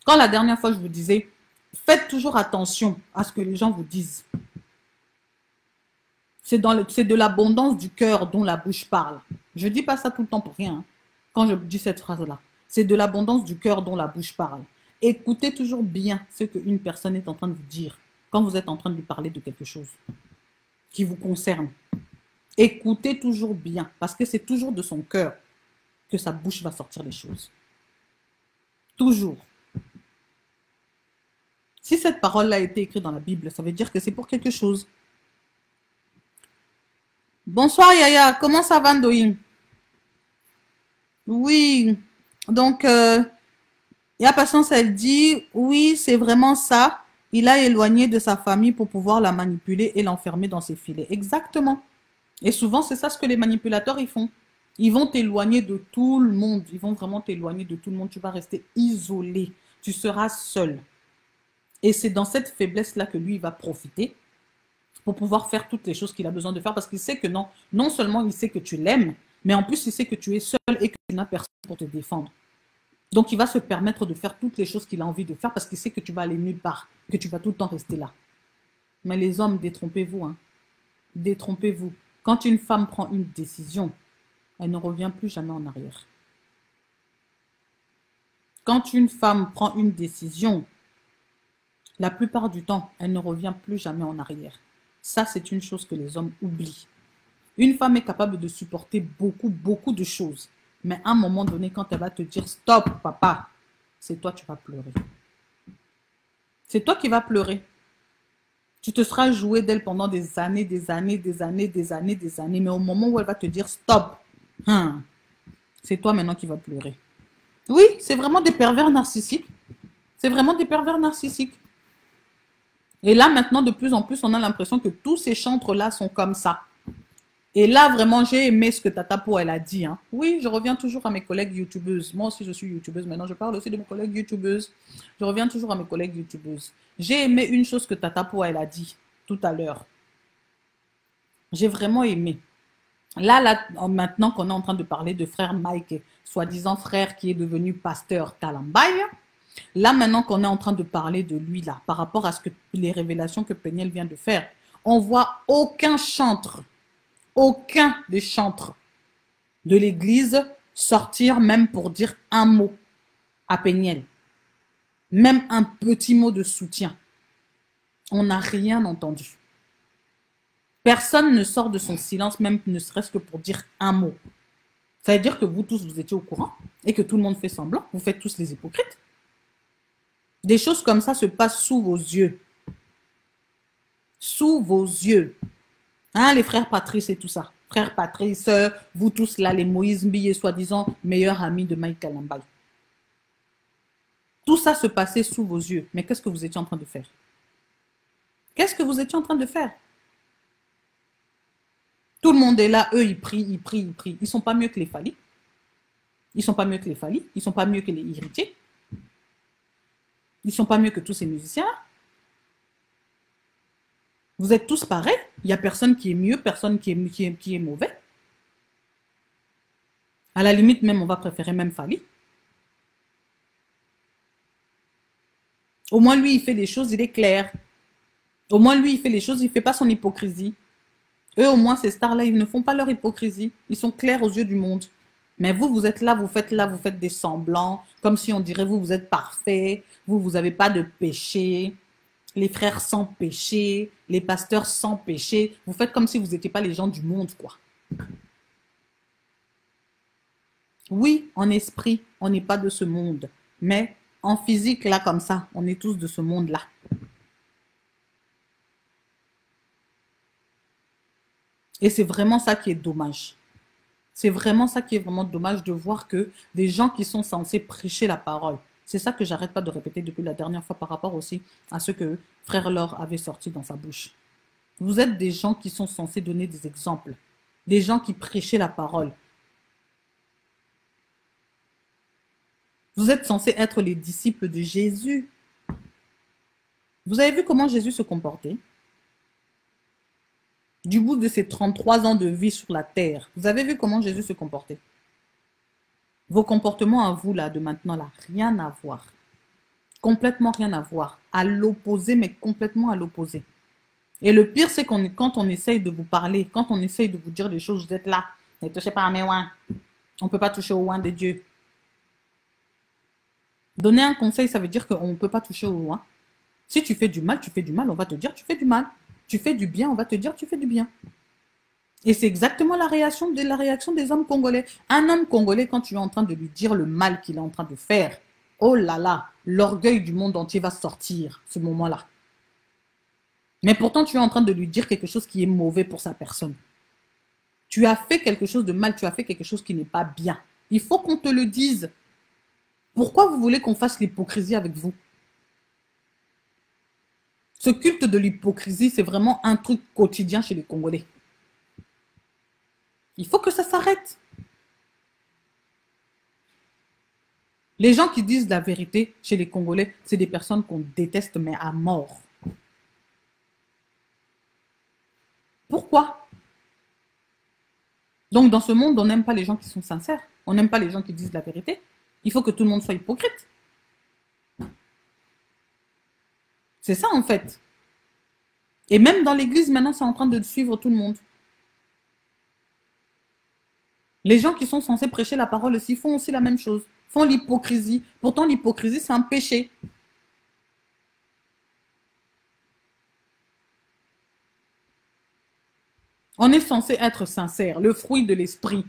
Quand la dernière fois, je vous disais, faites toujours attention à ce que les gens vous disent. C'est de l'abondance du cœur dont la bouche parle. Je ne dis pas ça tout le temps pour rien, hein, quand je dis cette phrase-là. C'est de l'abondance du cœur dont la bouche parle. Écoutez toujours bien ce qu'une personne est en train de vous dire quand vous êtes en train de lui parler de quelque chose qui vous concerne. Écoutez toujours bien, parce que c'est toujours de son cœur que sa bouche va sortir les choses. Toujours. Si cette parole-là a été écrite dans la Bible, ça veut dire que c'est pour quelque chose. Bonsoir Yaya, comment ça va Ndoïm? Oui, donc Y'a Patience, elle dit, oui, c'est vraiment ça. Il a éloigné de sa famille pour pouvoir la manipuler et l'enfermer dans ses filets. Exactement. Et souvent, c'est ça ce que les manipulateurs ils font. Ils vont t'éloigner de tout le monde. Ils vont vraiment t'éloigner de tout le monde. Tu vas rester isolé. Tu seras seul. Et c'est dans cette faiblesse-là que lui, il va profiter pour pouvoir faire toutes les choses qu'il a besoin de faire parce qu'il sait que non seulement il sait que tu l'aimes, mais en plus il sait que tu es seul et que tu n'as personne pour te défendre. Donc il va se permettre de faire toutes les choses qu'il a envie de faire parce qu'il sait que tu vas aller nulle part, que tu vas tout le temps rester là. Mais les hommes, détrompez-vous, hein. Détrompez-vous. Quand une femme prend une décision, elle ne revient plus jamais en arrière. Quand une femme prend une décision, la plupart du temps, elle ne revient plus jamais en arrière. Ça, c'est une chose que les hommes oublient. Une femme est capable de supporter beaucoup de choses. Mais à un moment donné, quand elle va te dire « Stop, papa », c'est toi qui vas pleurer. C'est toi qui vas pleurer. Tu te seras joué d'elle pendant des années. Mais au moment où elle va te dire « Stop », c'est toi maintenant qui vas pleurer. Oui, c'est vraiment des pervers narcissiques. C'est vraiment des pervers narcissiques. Et là, maintenant, de plus en plus, on a l'impression que tous ces chantres-là sont comme ça. Et là, vraiment, j'ai aimé ce que Tata Po, elle a dit. Hein. Oui, je reviens toujours à mes collègues youtubeuses. Moi aussi, je suis youtubeuse. Maintenant, je parle aussi de mes collègues youtubeuses. Je reviens toujours à mes collègues youtubeuses. J'ai aimé une chose que Tata Po, elle a dit tout à l'heure. J'ai vraiment aimé. Là, maintenant qu'on est en train de parler de frère Mike, soi-disant frère qui est devenu pasteur Kalambay, là, maintenant qu'on est en train de parler de lui, là, par rapport à les révélations que Peniel vient de faire, on voit aucun chantre, aucun des chantres de l'église sortir même pour dire un mot à Peniel. Même un petit mot de soutien. On n'a rien entendu. Personne ne sort de son silence, même ne serait-ce que pour dire un mot. Ça veut dire que vous tous, vous étiez au courant et que tout le monde fait semblant. Vous faites tous les hypocrites. Des choses comme ça se passent sous vos yeux. Sous vos yeux. Hein, les frères Patrice et tout ça. Frère Patrice, vous tous là, les Moïse Mbiye, soi-disant meilleurs amis de Mike Kalambay. Tout ça se passait sous vos yeux. Mais qu'est-ce que vous étiez en train de faire? Qu'est-ce que vous étiez en train de faire? Tout le monde est là, eux, ils prient. Ils ne sont pas mieux que les Fali. Ils ne sont pas mieux que les Fali. Ils ne sont pas mieux que les héritiers. Ils ne sont pas mieux que tous ces musiciens. Vous êtes tous pareils. Il n'y a personne qui est mieux, personne qui est mauvais. À la limite, même, on va préférer même Fali. Au moins, lui, il fait des choses, il est clair. Au moins, lui, il fait les choses, il ne fait pas son hypocrisie. Eux, au moins, ces stars-là, ils ne font pas leur hypocrisie. Ils sont clairs aux yeux du monde. Mais vous, vous êtes là, vous faites des semblants, comme si on dirait, vous êtes parfait, vous n'avez pas de péché, les frères sans péché, les pasteurs sans péché. Vous faites comme si vous n'étiez pas les gens du monde, quoi. Oui, en esprit, on n'est pas de ce monde. Mais en physique, là, comme ça, on est tous de ce monde-là. Et c'est vraiment ça qui est dommage. C'est vraiment ça qui est vraiment dommage de voir que des gens qui sont censés prêcher la parole, c'est ça que j'arrête pas de répéter depuis la dernière fois par rapport aussi à ce que Frère Laure avait sorti dans sa bouche. Vous êtes des gens qui sont censés donner des exemples, des gens qui prêchaient la parole. Vous êtes censés être les disciples de Jésus. Vous avez vu comment Jésus se comportait? Du bout de ses 33 ans de vie sur la terre, vous avez vu comment Jésus se comportait? Vos comportements à vous, là, de maintenant, là, rien à voir. Complètement rien à voir. À l'opposé, mais complètement à l'opposé. Et le pire, c'est quand on essaye de vous parler, quand on essaye de vous dire des choses, vous êtes là. Ne touchez pas à mes ouins. On ne peut pas toucher aux ouins de Dieu. Donner un conseil, ça veut dire qu'on ne peut pas toucher aux ouins. Si tu fais du mal, on va te dire tu fais du mal. Tu fais du bien, on va te dire tu fais du bien. Et c'est exactement la réaction des hommes congolais. Un homme congolais, quand tu es en train de lui dire le mal qu'il est en train de faire, oh là là, l'orgueil du monde entier va sortir ce moment-là. Mais pourtant, tu es en train de lui dire quelque chose qui est mauvais pour sa personne. Tu as fait quelque chose de mal, tu as fait quelque chose qui n'est pas bien. Il faut qu'on te le dise. Pourquoi vous voulez qu'on fasse l'hypocrisie avec vous? Ce culte de l'hypocrisie, c'est vraiment un truc quotidien chez les Congolais. Il faut que ça s'arrête. Les gens qui disent la vérité chez les Congolais, c'est des personnes qu'on déteste, mais à mort. Pourquoi? Donc, dans ce monde, on n'aime pas les gens qui sont sincères. On n'aime pas les gens qui disent la vérité. Il faut que tout le monde soit hypocrite. C'est ça, en fait. Et même dans l'église, maintenant, c'est en train de suivre tout le monde. Les gens qui sont censés prêcher la parole aussi font aussi la même chose. Font l'hypocrisie. Pourtant, l'hypocrisie, c'est un péché. On est censé être sincère, le fruit de l'esprit.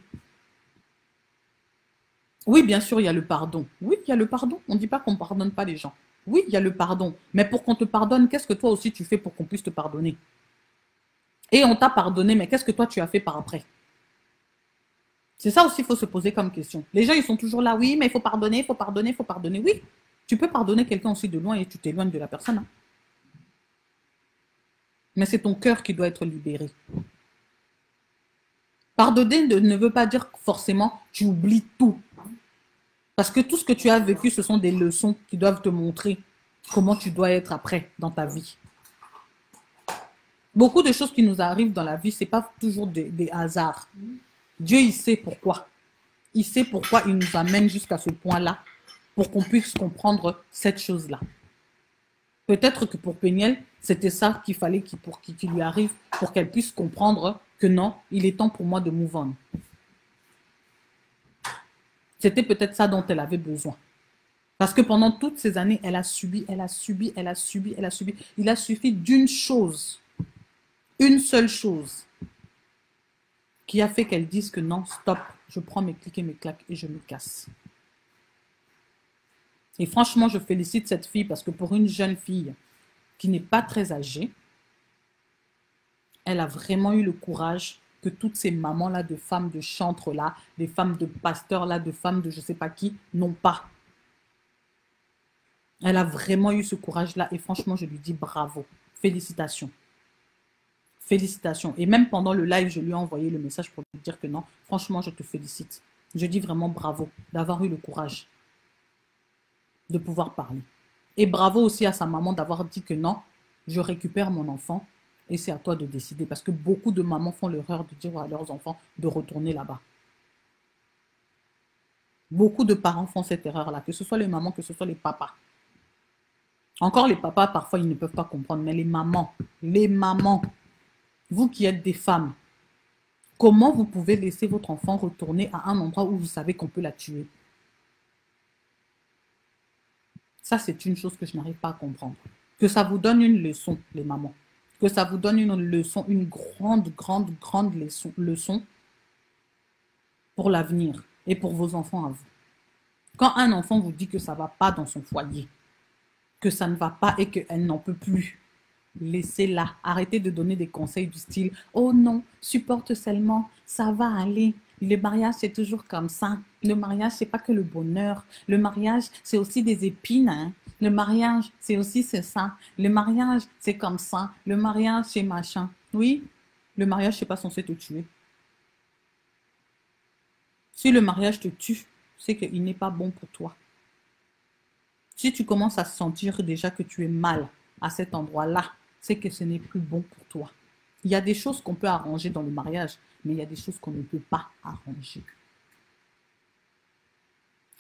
Oui, bien sûr, il y a le pardon. Oui, il y a le pardon. On ne dit pas qu'on ne pardonne pas les gens. Oui, il y a le pardon. Mais pour qu'on te pardonne, qu'est-ce que toi aussi tu fais pour qu'on puisse te pardonner? Et on t'a pardonné, mais qu'est-ce que toi tu as fait par après? C'est ça aussi qu'il faut se poser comme question. Les gens, ils sont toujours là, oui, mais il faut pardonner, il faut pardonner, il faut pardonner. Oui, tu peux pardonner quelqu'un aussi de loin et tu t'éloignes de la personne. Hein. Mais c'est ton cœur qui doit être libéré. Pardonner ne veut pas dire forcément tu oublies tout. Parce que tout ce que tu as vécu, ce sont des leçons qui doivent te montrer comment tu dois être après dans ta vie. Beaucoup de choses qui nous arrivent dans la vie, ce n'est pas toujours des hasards. Dieu, il sait pourquoi. Il sait pourquoi il nous amène jusqu'à ce point-là pour qu'on puisse comprendre cette chose-là. Peut-être que pour Péniel, c'était ça qu'il fallait qu'il lui arrive pour qu'elle puisse comprendre que non, il est temps pour moi de move on. C'était peut-être ça dont elle avait besoin. Parce que pendant toutes ces années, elle a subi, elle a subi, elle a subi, elle a subi. Il a suffi d'une chose, une seule chose, qui a fait qu'elle dise que non, stop, je prends mes clics et mes claques et je me casse. Et franchement, je félicite cette fille parce que pour une jeune fille qui n'est pas très âgée, elle a vraiment eu le courage que toutes ces mamans-là, de femmes de chantres-là, des femmes de pasteurs-là, de femmes de je ne sais pas qui, n'ont pas. Elle a vraiment eu ce courage-là et franchement, je lui dis bravo. Félicitations. Félicitations. Et même pendant le live, je lui ai envoyé le message pour lui dire que non, franchement, je te félicite. Je dis vraiment bravo d'avoir eu le courage de pouvoir parler. Et bravo aussi à sa maman d'avoir dit que non, je récupère mon enfant Et c'est à toi de décider parce que beaucoup de mamans font l'erreur de dire à leurs enfants de retourner là-bas. Beaucoup de parents font cette erreur-là, que ce soit les mamans, que ce soit les papas. Encore les papas, parfois, ils ne peuvent pas comprendre, mais les mamans, vous qui êtes des femmes, comment vous pouvez laisser votre enfant retourner à un endroit où vous savez qu'on peut la tuer? Ça, c'est une chose que je n'arrive pas à comprendre. Que ça vous donne une leçon, les mamans. Que ça vous donne une leçon, une grande leçon pour l'avenir et pour vos enfants à vous. Quand un enfant vous dit que ça ne va pas dans son foyer, que ça ne va pas et qu'elle n'en peut plus, laissez-la. Arrêtez de donner des conseils du style « Oh non, supporte seulement, ça va aller. Le mariage, c'est toujours comme ça. Le mariage, c'est pas que le bonheur. Le mariage, c'est aussi des épines. Hein. Le mariage, c'est aussi ça. Le mariage, c'est comme ça. Le mariage, c'est machin. » Oui, le mariage, c'est pas censé te tuer. Si le mariage te tue, c'est qu'il n'est pas bon pour toi. Si tu commences à sentir déjà que tu es mal à cet endroit-là, c'est que ce n'est plus bon pour toi. Il y a des choses qu'on peut arranger dans le mariage, mais il y a des choses qu'on ne peut pas arranger.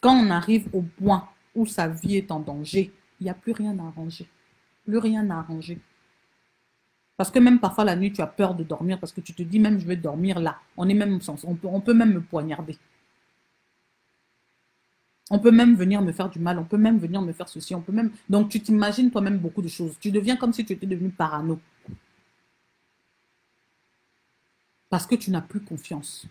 Quand on arrive au point où sa vie est en danger, il n'y a plus rien à arranger. Plus rien à arranger. Parce que même parfois la nuit, tu as peur de dormir parce que tu te dis même je vais dormir là. On peut même me poignarder. On peut même venir me faire du mal, on peut même venir me faire ceci, on peut même... Donc tu t'imagines toi-même beaucoup de choses. Tu deviens comme si tu étais devenu parano. Parce que tu n'as plus confiance.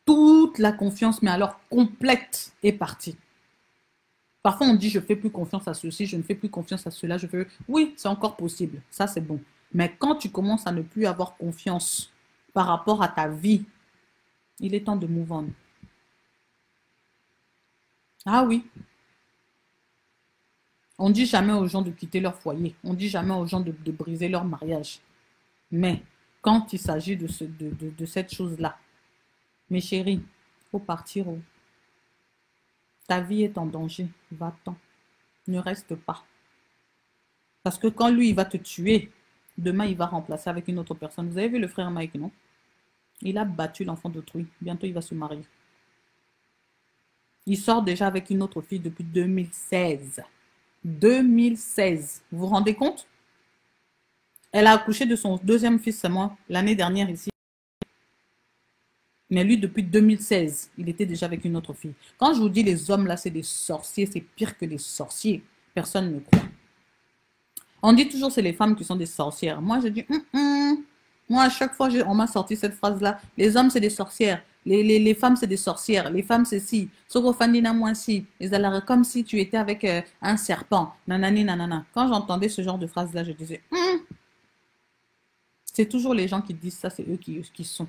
Toute la confiance, mais alors complète, est partie. Parfois on dit je ne fais plus confiance à ceci, je ne fais plus confiance à cela, je fais... Oui, c'est encore possible, ça c'est bon. Mais quand tu commences à ne plus avoir confiance par rapport à ta vie, il est temps de move on. Ah oui. On ne dit jamais aux gens de quitter leur foyer. On ne dit jamais aux gens de briser leur mariage. Mais quand il s'agit de cette chose-là, mes chéris, il faut partir. Ta vie est en danger. Va-t'en. Ne reste pas. Parce que quand lui, il va te tuer, demain, il va remplacer avec une autre personne. Vous avez vu le frère Mike, non? Il a battu l'enfant d'autrui. Bientôt, il va se marier. Il sort déjà avec une autre fille depuis 2016. 2016. Vous vous rendez compte? Elle a accouché de son deuxième fils seulement l'année dernière ici. Mais lui, depuis 2016, il était déjà avec une autre fille. Quand je vous dis les hommes là, c'est des sorciers, c'est pire que des sorciers. Personne ne croit. On dit toujours c'est les femmes qui sont des sorcières. Moi, je dis, Moi, à chaque fois, on m'a sorti cette phrase-là. Les hommes, c'est des sorcières. Les femmes, c'est des sorcières. Les femmes, c'est si. Sokofandina, moi, si. Comme si tu étais avec un serpent. Nanani, nanana. Quand j'entendais ce genre de phrase-là, je disais, C'est toujours les gens qui disent ça, c'est eux qui sont.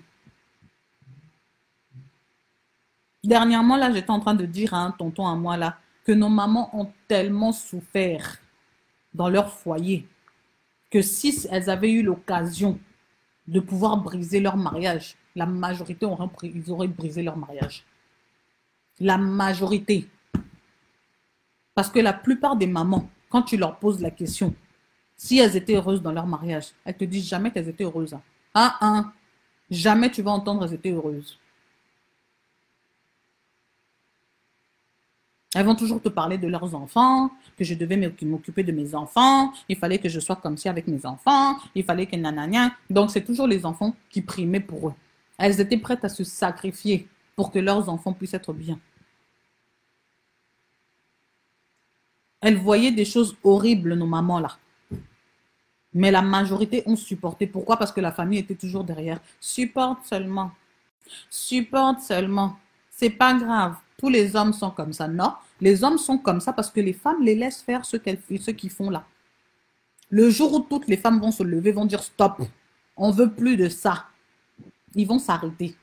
Dernièrement, là, j'étais en train de dire à un tonton à moi, là, que nos mamans ont tellement souffert dans leur foyer que si elles avaient eu l'occasion de pouvoir briser leur mariage, la majorité ils auraient brisé leur mariage. La majorité. Parce que la plupart des mamans, quand tu leur poses la question, si elles étaient heureuses dans leur mariage, elles te disent jamais qu'elles étaient heureuses. Jamais tu vas entendre qu'elles étaient heureuses. Elles vont toujours te parler de leurs enfants, que je devais m'occuper de mes enfants, il fallait que je sois comme ci avec mes enfants, il fallait que nanana. Donc, c'est toujours les enfants qui primaient pour eux. Elles étaient prêtes à se sacrifier pour que leurs enfants puissent être bien. Elles voyaient des choses horribles, nos mamans là. Mais la majorité ont supporté. Pourquoi? Parce que la famille était toujours derrière. Supporte seulement. Supporte seulement. C'est pas grave. Tous les hommes sont comme ça. Non, les hommes sont comme ça parce que les femmes les laissent faire ce qu'ils font là. Le jour où toutes les femmes vont se lever, vont dire stop, on veut plus de ça. Ils vont s'arrêter.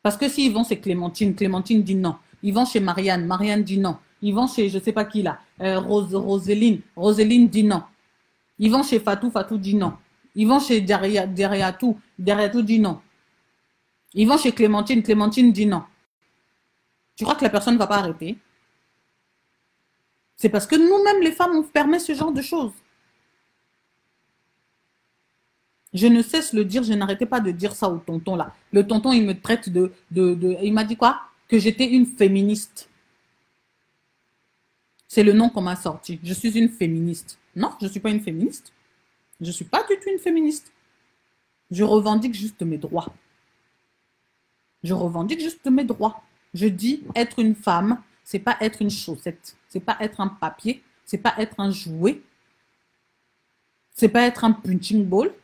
Parce que s'ils vont chez Clémentine, Clémentine dit non. Ils vont chez Marianne, Marianne dit non. Ils vont chez je sais pas qui là, Roseline, Roseline dit non. Ils vont chez Fatou, Fatou dit non. Ils vont chez Deriatou, Deriatou dit non. Ils vont chez Clémentine, Clémentine dit non. Tu crois que la personne ne va pas arrêter? C'est parce que nous-mêmes, les femmes, on permet ce genre de choses. Je ne cesse le dire, je n'arrêtais pas de dire ça au tonton là. Le tonton, il me traite il m'a dit quoi? Que j'étais une féministe. C'est le nom qu'on m'a sorti. Je suis une féministe. Non, je ne suis pas une féministe. Je ne suis pas du tout une féministe. Je revendique juste mes droits. Je revendique juste mes droits. Je dis être une femme, c'est pas être une chaussette. C'est pas être un papier. C'est pas être un jouet. C'est pas être un punching ball.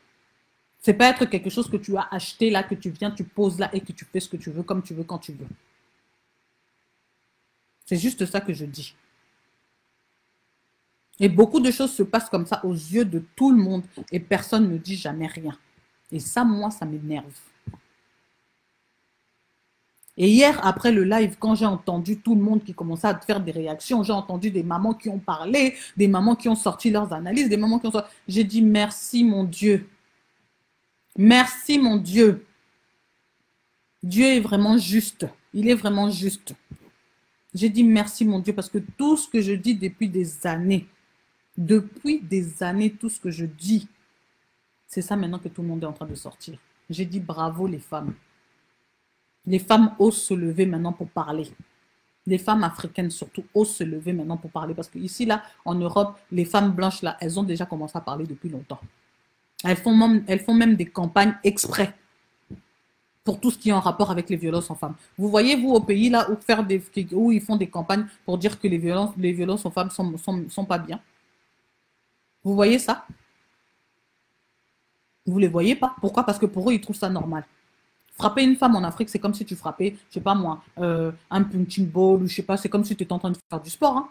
C'est pas être quelque chose que tu as acheté là, que tu viens, tu poses là et que tu fais ce que tu veux, comme tu veux, quand tu veux. C'est juste ça que je dis. Et beaucoup de choses se passent comme ça aux yeux de tout le monde et personne ne dit jamais rien. Et ça, moi, ça m'énerve. Et hier, après le live, quand j'ai entendu tout le monde qui commençait à faire des réactions, j'ai entendu des mamans qui ont parlé, des mamans qui ont sorti leurs analyses, des mamans qui ont sorti... J'ai dit merci, mon Dieu. Merci, mon Dieu. Dieu est vraiment juste. Il est vraiment juste. J'ai dit merci, mon Dieu, parce que tout ce que je dis depuis des années, tout ce que je dis, c'est ça maintenant que tout le monde est en train de sortir. J'ai dit bravo les femmes. Les femmes osent se lever maintenant pour parler. Les femmes africaines surtout osent se lever maintenant pour parler. Parce que ici, là, en Europe, les femmes blanches, là, elles ont déjà commencé à parler depuis longtemps. Elles font même des campagnes exprès pour tout ce qui est en rapport avec les violences en femmes. Vous voyez, vous, au pays, là, où ils font des campagnes pour dire que les violences aux femmes sont pas bien. Vous voyez ça? Vous ne les voyez pas. Pourquoi? Parce que pour eux, ils trouvent ça normal. Frapper une femme en Afrique, c'est comme si tu frappais, je sais pas moi, un punching ball, ou je sais pas, c'est comme si tu étais en train de faire du sport. Hein.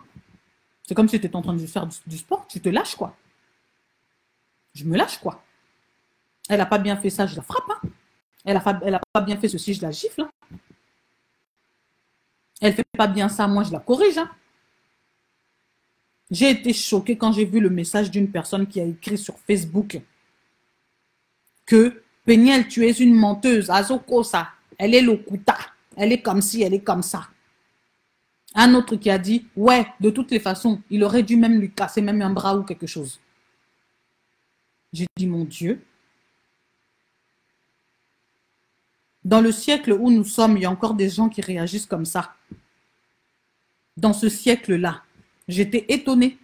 C'est comme si tu étais en train de faire du sport, tu te lâches quoi. Je me lâche quoi. Elle n'a pas bien fait ça, je la frappe. Hein. Elle a pas bien fait ceci, je la gifle. Hein. Elle fait pas bien ça, moi je la corrige. Hein. J'ai été choquée quand j'ai vu le message d'une personne qui a écrit sur Facebook que Péniel, tu es une menteuse. Azoko, ça. Elle est lokuta. Elle est comme ci, elle est comme ça. Un autre qui a dit, ouais, de toutes les façons, il aurait dû même lui casser même un bras ou quelque chose. J'ai dit, mon Dieu. Dans le siècle où nous sommes, il y a encore des gens qui réagissent comme ça. Dans ce siècle-là, j'étais étonnée.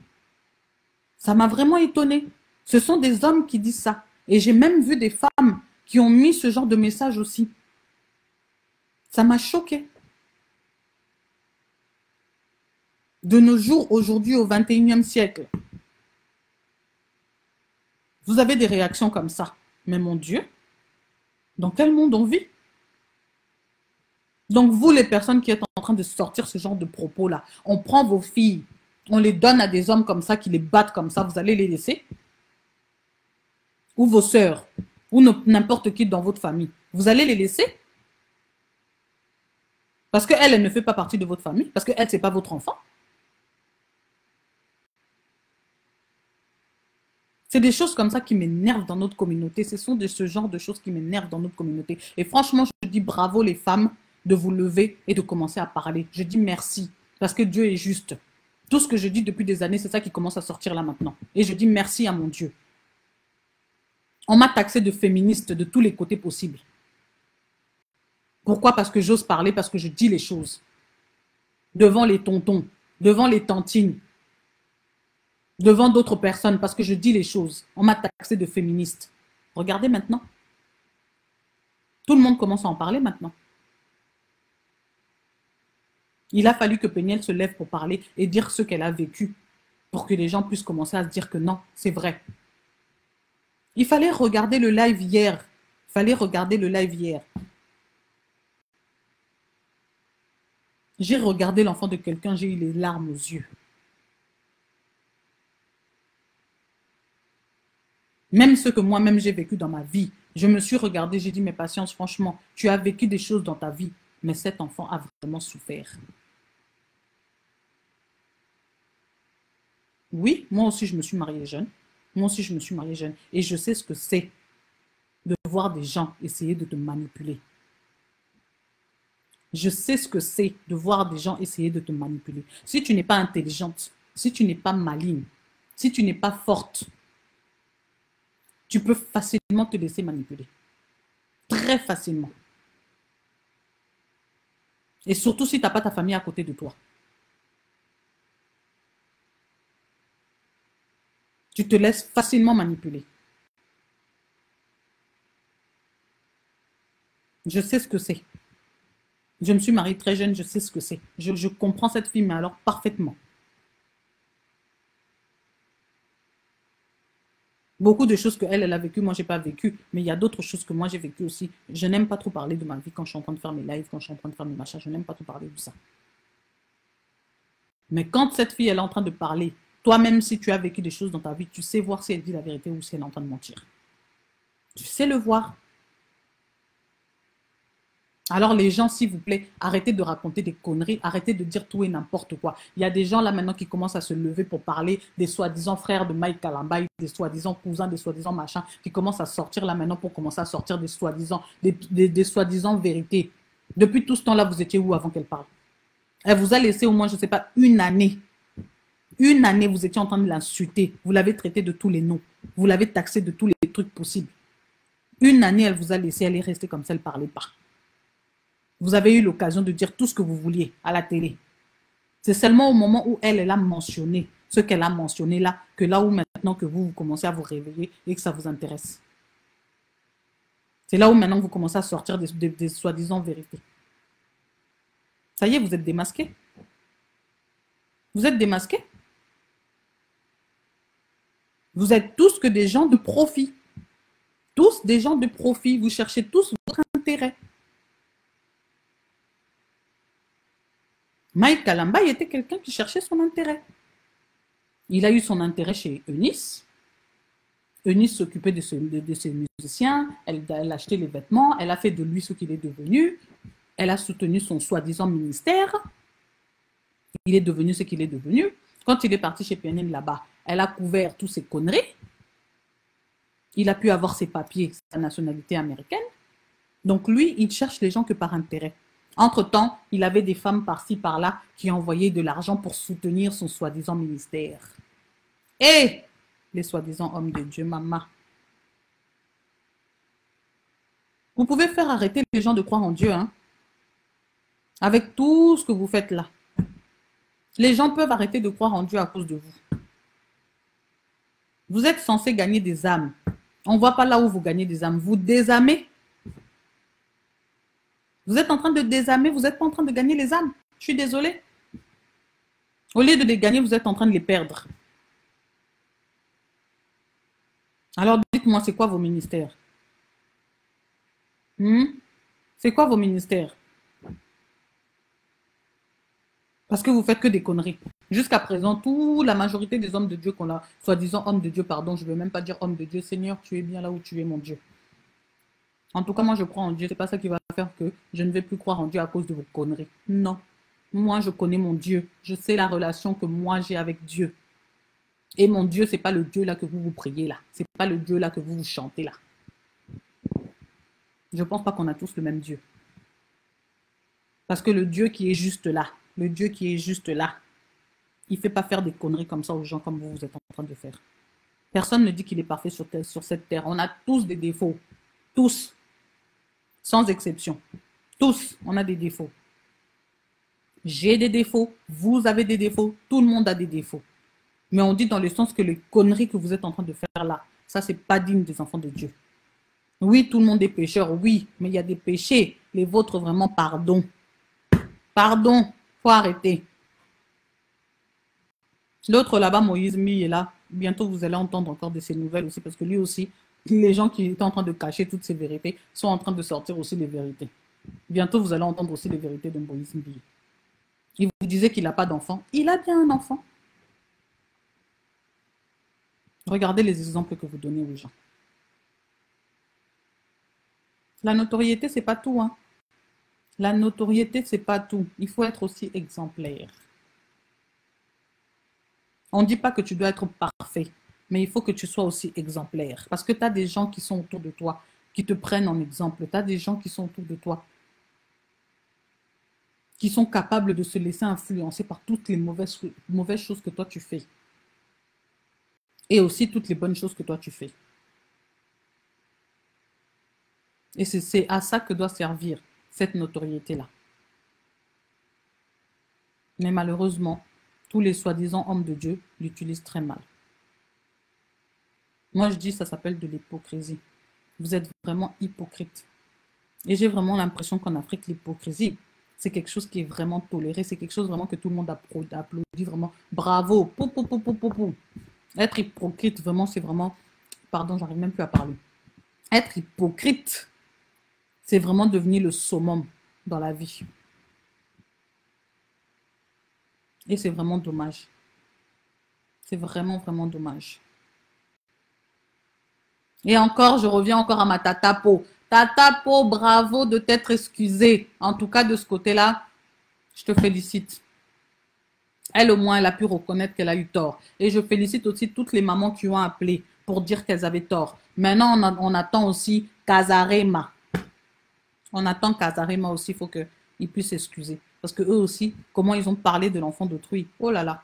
Ça m'a vraiment étonnée. Ce sont des hommes qui disent ça. Et j'ai même vu des femmes qui ont mis ce genre de message aussi. Ça m'a choquée. De nos jours, aujourd'hui, au 21e siècle, vous avez des réactions comme ça. Mais mon Dieu, dans quel monde on vit? Donc vous, les personnes qui êtes en train de sortir ce genre de propos-là, on prend vos filles, on les donne à des hommes comme ça, qui les battent comme ça, vous allez les laisser? Ou vos sœurs, ou n'importe qui dans votre famille, vous allez les laisser? Parce qu'elle, elle ne fait pas partie de votre famille, parce qu'elle, ce n'est pas votre enfant. C'est des choses comme ça qui m'énervent dans notre communauté. Ce sont de ce genre de choses qui m'énervent dans notre communauté. Et franchement, je dis bravo les femmes de vous lever et de commencer à parler. Je dis merci, parce que Dieu est juste. Tout ce que je dis depuis des années, c'est ça qui commence à sortir là maintenant. Et je dis merci à mon Dieu. On m'a taxé de féministe de tous les côtés possibles. Pourquoi? Parce que j'ose parler, parce que je dis les choses. Devant les tontons, devant les tantines, devant d'autres personnes, parce que je dis les choses. On m'a taxé de féministe. Regardez maintenant. Tout le monde commence à en parler maintenant. Il a fallu que Péniel se lève pour parler et dire ce qu'elle a vécu, pour que les gens puissent commencer à se dire que non, c'est vrai. Il fallait regarder le live hier. J'ai regardé l'enfant de quelqu'un, j'ai eu les larmes aux yeux. Même ce que moi-même j'ai vécu dans ma vie, je me suis regardée, j'ai dit, mais patience, franchement, tu as vécu des choses dans ta vie, mais cet enfant a vraiment souffert. Oui, moi aussi je me suis mariée jeune. Et je sais ce que c'est de voir des gens essayer de te manipuler. Je sais ce que c'est de voir des gens essayer de te manipuler. Si tu n'es pas intelligente, si tu n'es pas maligne, si tu n'es pas forte, tu peux facilement te laisser manipuler. Très facilement. Et surtout si tu n'as pas ta famille à côté de toi. Tu te laisses facilement manipuler. Je sais ce que c'est. Je me suis mariée très jeune, je sais ce que c'est. Je comprends cette fille, mais alors parfaitement. Beaucoup de choses qu'elle, elle a vécues, moi, je n'ai pas vécu. Mais il y a d'autres choses que moi, j'ai vécues aussi. Je n'aime pas trop parler de ma vie quand je suis en train de faire mes lives, quand je suis en train de faire mes machins. Je n'aime pas trop parler de ça. Mais quand cette fille, elle est en train de parler, toi-même, si tu as vécu des choses dans ta vie, tu sais voir si elle dit la vérité ou si elle est en train de mentir. Tu sais le voir. Alors les gens, s'il vous plaît, arrêtez de raconter des conneries, arrêtez de dire tout et n'importe quoi. Il y a des gens là maintenant qui commencent à se lever pour parler des soi-disant frères de Mike Kalambay, des soi-disant cousins, des soi-disant machins, qui commencent à sortir là maintenant pour commencer à sortir des soi-disant soi-disant vérités. Depuis tout ce temps-là, vous étiez où avant qu'elle parle? Elle vous a laissé au moins, je ne sais pas, une année. Une année, vous étiez en train de l'insulter. Vous l'avez traité de tous les noms. Vous l'avez taxé de tous les trucs possibles. Une année, elle vous a laissé, elle est restée comme ça, elle ne parlait pas. Vous avez eu l'occasion de dire tout ce que vous vouliez à la télé. C'est seulement au moment où elle a mentionné ce qu'elle a mentionné là, que là où maintenant que vous commencez à vous réveiller et que ça vous intéresse. C'est là où maintenant vous commencez à sortir des soi-disant vérités. Ça y est, vous êtes démasqués. Vous êtes démasqués. Vous êtes tous que des gens de profit. Tous des gens de profit. Vous cherchez tous votre intérêt. Mike Kalambay était quelqu'un qui cherchait son intérêt. Il a eu son intérêt chez Eunice. Eunice s'occupait de ses musiciens, elle achetait les vêtements, elle a fait de lui ce qu'il est devenu, elle a soutenu son soi-disant ministère, il est devenu ce qu'il est devenu. Quand il est parti chez PNL là-bas, elle a couvert toutes ses conneries, il a pu avoir ses papiers, sa nationalité américaine. Donc lui, il cherche les gens que par intérêt. Entre-temps, il avait des femmes par-ci, par-là qui envoyaient de l'argent pour soutenir son soi-disant ministère. Et les soi-disant hommes de Dieu, maman. Vous pouvez faire arrêter les gens de croire en Dieu, hein, avec tout ce que vous faites là. Les gens peuvent arrêter de croire en Dieu à cause de vous. Vous êtes censé gagner des âmes. On ne voit pas là où vous gagnez des âmes. Vous désâmez. Vous êtes en train de désâmer, vous n'êtes pas en train de gagner les âmes. Je suis désolée. Au lieu de les gagner, vous êtes en train de les perdre. Alors dites-moi, c'est quoi vos ministères? C'est quoi vos ministères? Parce que vous faites que des conneries. Jusqu'à présent, la majorité des hommes de Dieu qu'on a, soi-disant hommes de Dieu, pardon, je ne veux même pas dire hommes de Dieu, Seigneur, tu es bien là où tu es, mon Dieu. En tout cas, moi, je crois en Dieu. Ce n'est pas ça qui va faire que je ne vais plus croire en Dieu à cause de vos conneries. Non. Moi, je connais mon Dieu. Je sais la relation que moi, j'ai avec Dieu. Et mon Dieu, ce n'est pas le Dieu là que vous priez là. Ce n'est pas le Dieu là que vous chantez là. Je ne pense pas qu'on a tous le même Dieu. Parce que le Dieu qui est juste là, le Dieu qui est juste là, il ne fait pas faire des conneries comme ça aux gens comme vous êtes en train de faire. Personne ne dit qu'il est parfait sur cette terre. On a tous des défauts. Tous. Sans exception. Tous, on a des défauts. J'ai des défauts, vous avez des défauts, tout le monde a des défauts. Mais on dit dans le sens que les conneries que vous êtes en train de faire là, ça, c'est pas digne des enfants de Dieu. Oui, tout le monde est pécheur, oui, mais il y a des péchés. Les vôtres, vraiment, pardon. Pardon, faut arrêter. L'autre là-bas, Moïse Mi est là. Bientôt, vous allez entendre encore de ces nouvelles aussi, parce que lui aussi, les gens qui étaient en train de cacher toutes ces vérités sont en train de sortir aussi les vérités. Bientôt, vous allez entendre aussi les vérités de Moïse Mi. Il vous disait qu'il n'a pas d'enfant. Il a bien un enfant. Regardez les exemples que vous donnez aux gens. La notoriété, c'est pas tout, hein. La notoriété, c'est pas tout. Il faut être aussi exemplaire. On ne dit pas que tu dois être parfait, mais il faut que tu sois aussi exemplaire. Parce que tu as des gens qui sont autour de toi, qui te prennent en exemple. Tu as des gens qui sont autour de toi, qui sont capables de se laisser influencer par toutes les mauvaises choses que toi tu fais. Et aussi toutes les bonnes choses que toi tu fais. Et c'est à ça que doit servir cette notoriété-là. Mais malheureusement, tous les soi-disant hommes de Dieu l'utilisent très mal. Moi, je dis ça s'appelle de l'hypocrisie. Vous êtes vraiment hypocrite. Et j'ai vraiment l'impression qu'en Afrique, l'hypocrisie, c'est quelque chose qui est vraiment toléré. C'est quelque chose vraiment que tout le monde applaudit vraiment. Bravo. Pou, pou, pou, pou, pou, pou. Être hypocrite, vraiment, c'est vraiment... Pardon, j'arrive même plus à parler. Être hypocrite, c'est vraiment devenir le summum dans la vie. Et c'est vraiment dommage. C'est vraiment, vraiment dommage. Et encore, je reviens encore à ma Tata Po. Tata Po, bravo de t'être excusée. En tout cas, de ce côté-là, je te félicite. Elle, au moins, elle a pu reconnaître qu'elle a eu tort. Et je félicite aussi toutes les mamans qui ont appelé pour dire qu'elles avaient tort. Maintenant, on attend aussi Kazarema. On attend Kazarema aussi, il faut qu'ils puissent s'excuser. Parce que eux aussi, comment ils ont parlé de l'enfant d'autrui. Oh là là.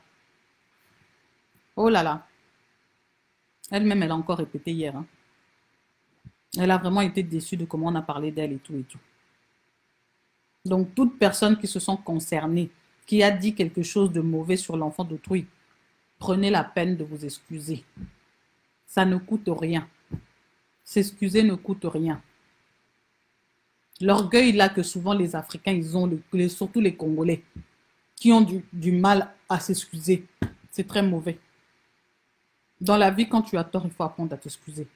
Oh là là. Elle-même, elle a encore répété hier. Hein. Elle a vraiment été déçue de comment on a parlé d'elle et tout et tout. Donc, toute personne qui se sent concernée, qui a dit quelque chose de mauvais sur l'enfant d'autrui, prenez la peine de vous excuser. Ça ne coûte rien. S'excuser ne coûte rien. L'orgueil là que souvent les Africains, ils ont, surtout les Congolais, qui ont du mal à s'excuser, c'est très mauvais. Dans la vie, quand tu as tort, il faut apprendre à t'excuser.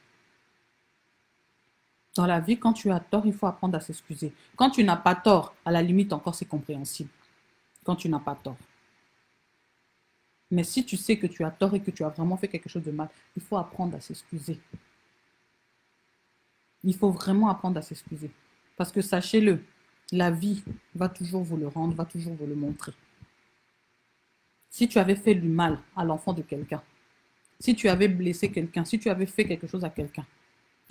Dans la vie, quand tu as tort, il faut apprendre à s'excuser. Quand tu n'as pas tort, à la limite encore, c'est compréhensible. Quand tu n'as pas tort. Mais si tu sais que tu as tort et que tu as vraiment fait quelque chose de mal, il faut apprendre à s'excuser. Il faut vraiment apprendre à s'excuser. Parce que sachez-le, la vie va toujours vous le rendre, va toujours vous le montrer. Si tu avais fait du mal à l'enfant de quelqu'un, si tu avais blessé quelqu'un, si tu avais fait quelque chose à quelqu'un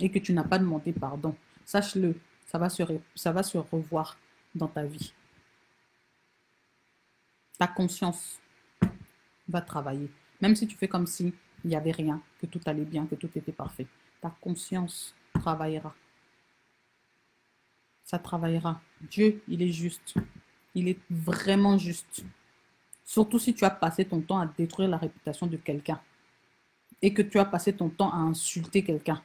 et que tu n'as pas demandé pardon, sache-le, ça va se revoir dans ta vie. Ta conscience va travailler. Même si tu fais comme si il n'y avait rien, que tout allait bien, que tout était parfait. Ta conscience travaillera. Ça travaillera. Dieu, il est juste. Il est vraiment juste. Surtout si tu as passé ton temps à détruire la réputation de quelqu'un et que tu as passé ton temps à insulter quelqu'un,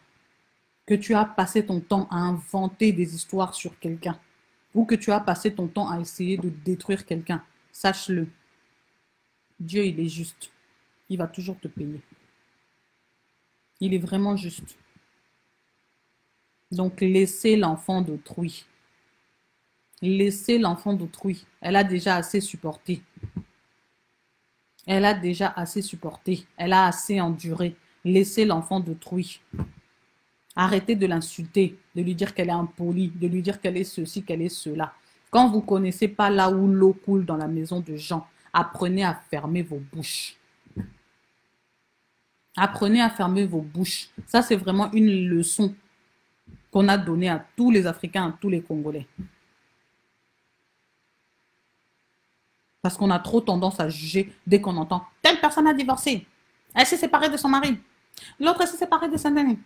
que tu as passé ton temps à inventer des histoires sur quelqu'un ou que tu as passé ton temps à essayer de détruire quelqu'un. Sache-le. Dieu, il est juste. Il va toujours te payer. Il est vraiment juste. Donc, laissez l'enfant d'autrui. Laissez l'enfant d'autrui. Elle a déjà assez supporté. Elle a déjà assez supporté. Elle a assez enduré. Laissez l'enfant d'autrui. Arrêtez de l'insulter, de lui dire qu'elle est impolie, de lui dire qu'elle est ceci, qu'elle est cela. Quand vous ne connaissez pas là où l'eau coule dans la maison de Jean, apprenez à fermer vos bouches. Apprenez à fermer vos bouches. Ça, c'est vraiment une leçon qu'on a donnée à tous les Africains, à tous les Congolais. Parce qu'on a trop tendance à juger dès qu'on entend « telle personne a divorcé, elle s'est séparée de son mari, l'autre s'est séparée de sa famille ».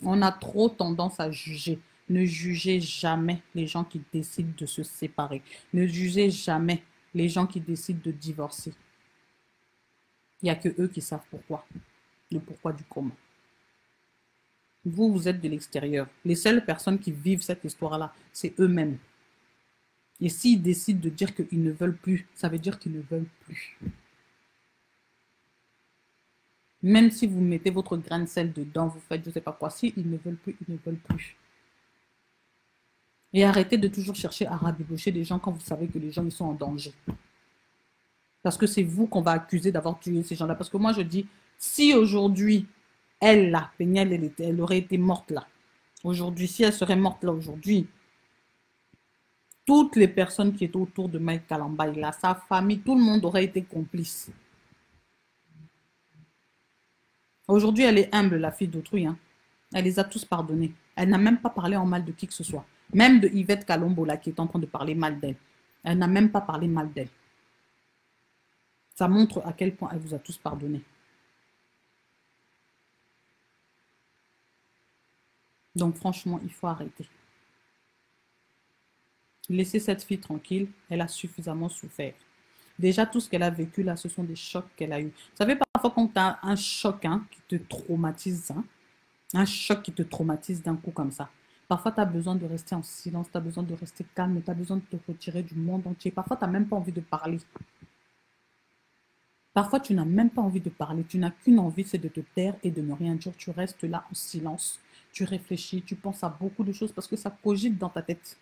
On a trop tendance à juger. Ne jugez jamais les gens qui décident de se séparer. Ne jugez jamais les gens qui décident de divorcer. Il n'y a que eux qui savent pourquoi. Le pourquoi du comment. Vous, vous êtes de l'extérieur. Les seules personnes qui vivent cette histoire-là, c'est eux-mêmes. Et s'ils décident de dire qu'ils ne veulent plus, ça veut dire qu'ils ne veulent plus. Même si vous mettez votre grain de sel dedans, vous faites je ne sais pas quoi, si ils ne veulent plus, ils ne veulent plus. Et arrêtez de toujours chercher à rabibocher des gens quand vous savez que les gens ils sont en danger. Parce que c'est vous qu'on va accuser d'avoir tué ces gens-là. Parce que moi je dis, si aujourd'hui, elle là, Péniel, elle aurait été morte là. Aujourd'hui, si elle serait morte là aujourd'hui, toutes les personnes qui étaient autour de Mike Kalambay, là, sa famille, tout le monde aurait été complice. Aujourd'hui, elle est humble, la fille d'autrui. Hein. Elle les a tous pardonnés. Elle n'a même pas parlé en mal de qui que ce soit. Même de Yvette Kalombo, là, qui est en train de parler mal d'elle. Elle n'a même pas parlé mal d'elle. Ça montre à quel point elle vous a tous pardonné. Donc franchement, il faut arrêter. Laissez cette fille tranquille, elle a suffisamment souffert. Déjà, tout ce qu'elle a vécu là, ce sont des chocs qu'elle a eus. Vous savez, parfois quand tu as un choc qui te traumatise, un choc qui te traumatise d'un coup comme ça, parfois tu as besoin de rester en silence, tu as besoin de rester calme, tu as besoin de te retirer du monde entier. Parfois, tu n'as même pas envie de parler. Parfois, tu n'as même pas envie de parler. Tu n'as qu'une envie, c'est de te taire et de ne rien dire. Tu restes là en silence. Tu réfléchis, tu penses à beaucoup de choses parce que ça cogite dans ta tête.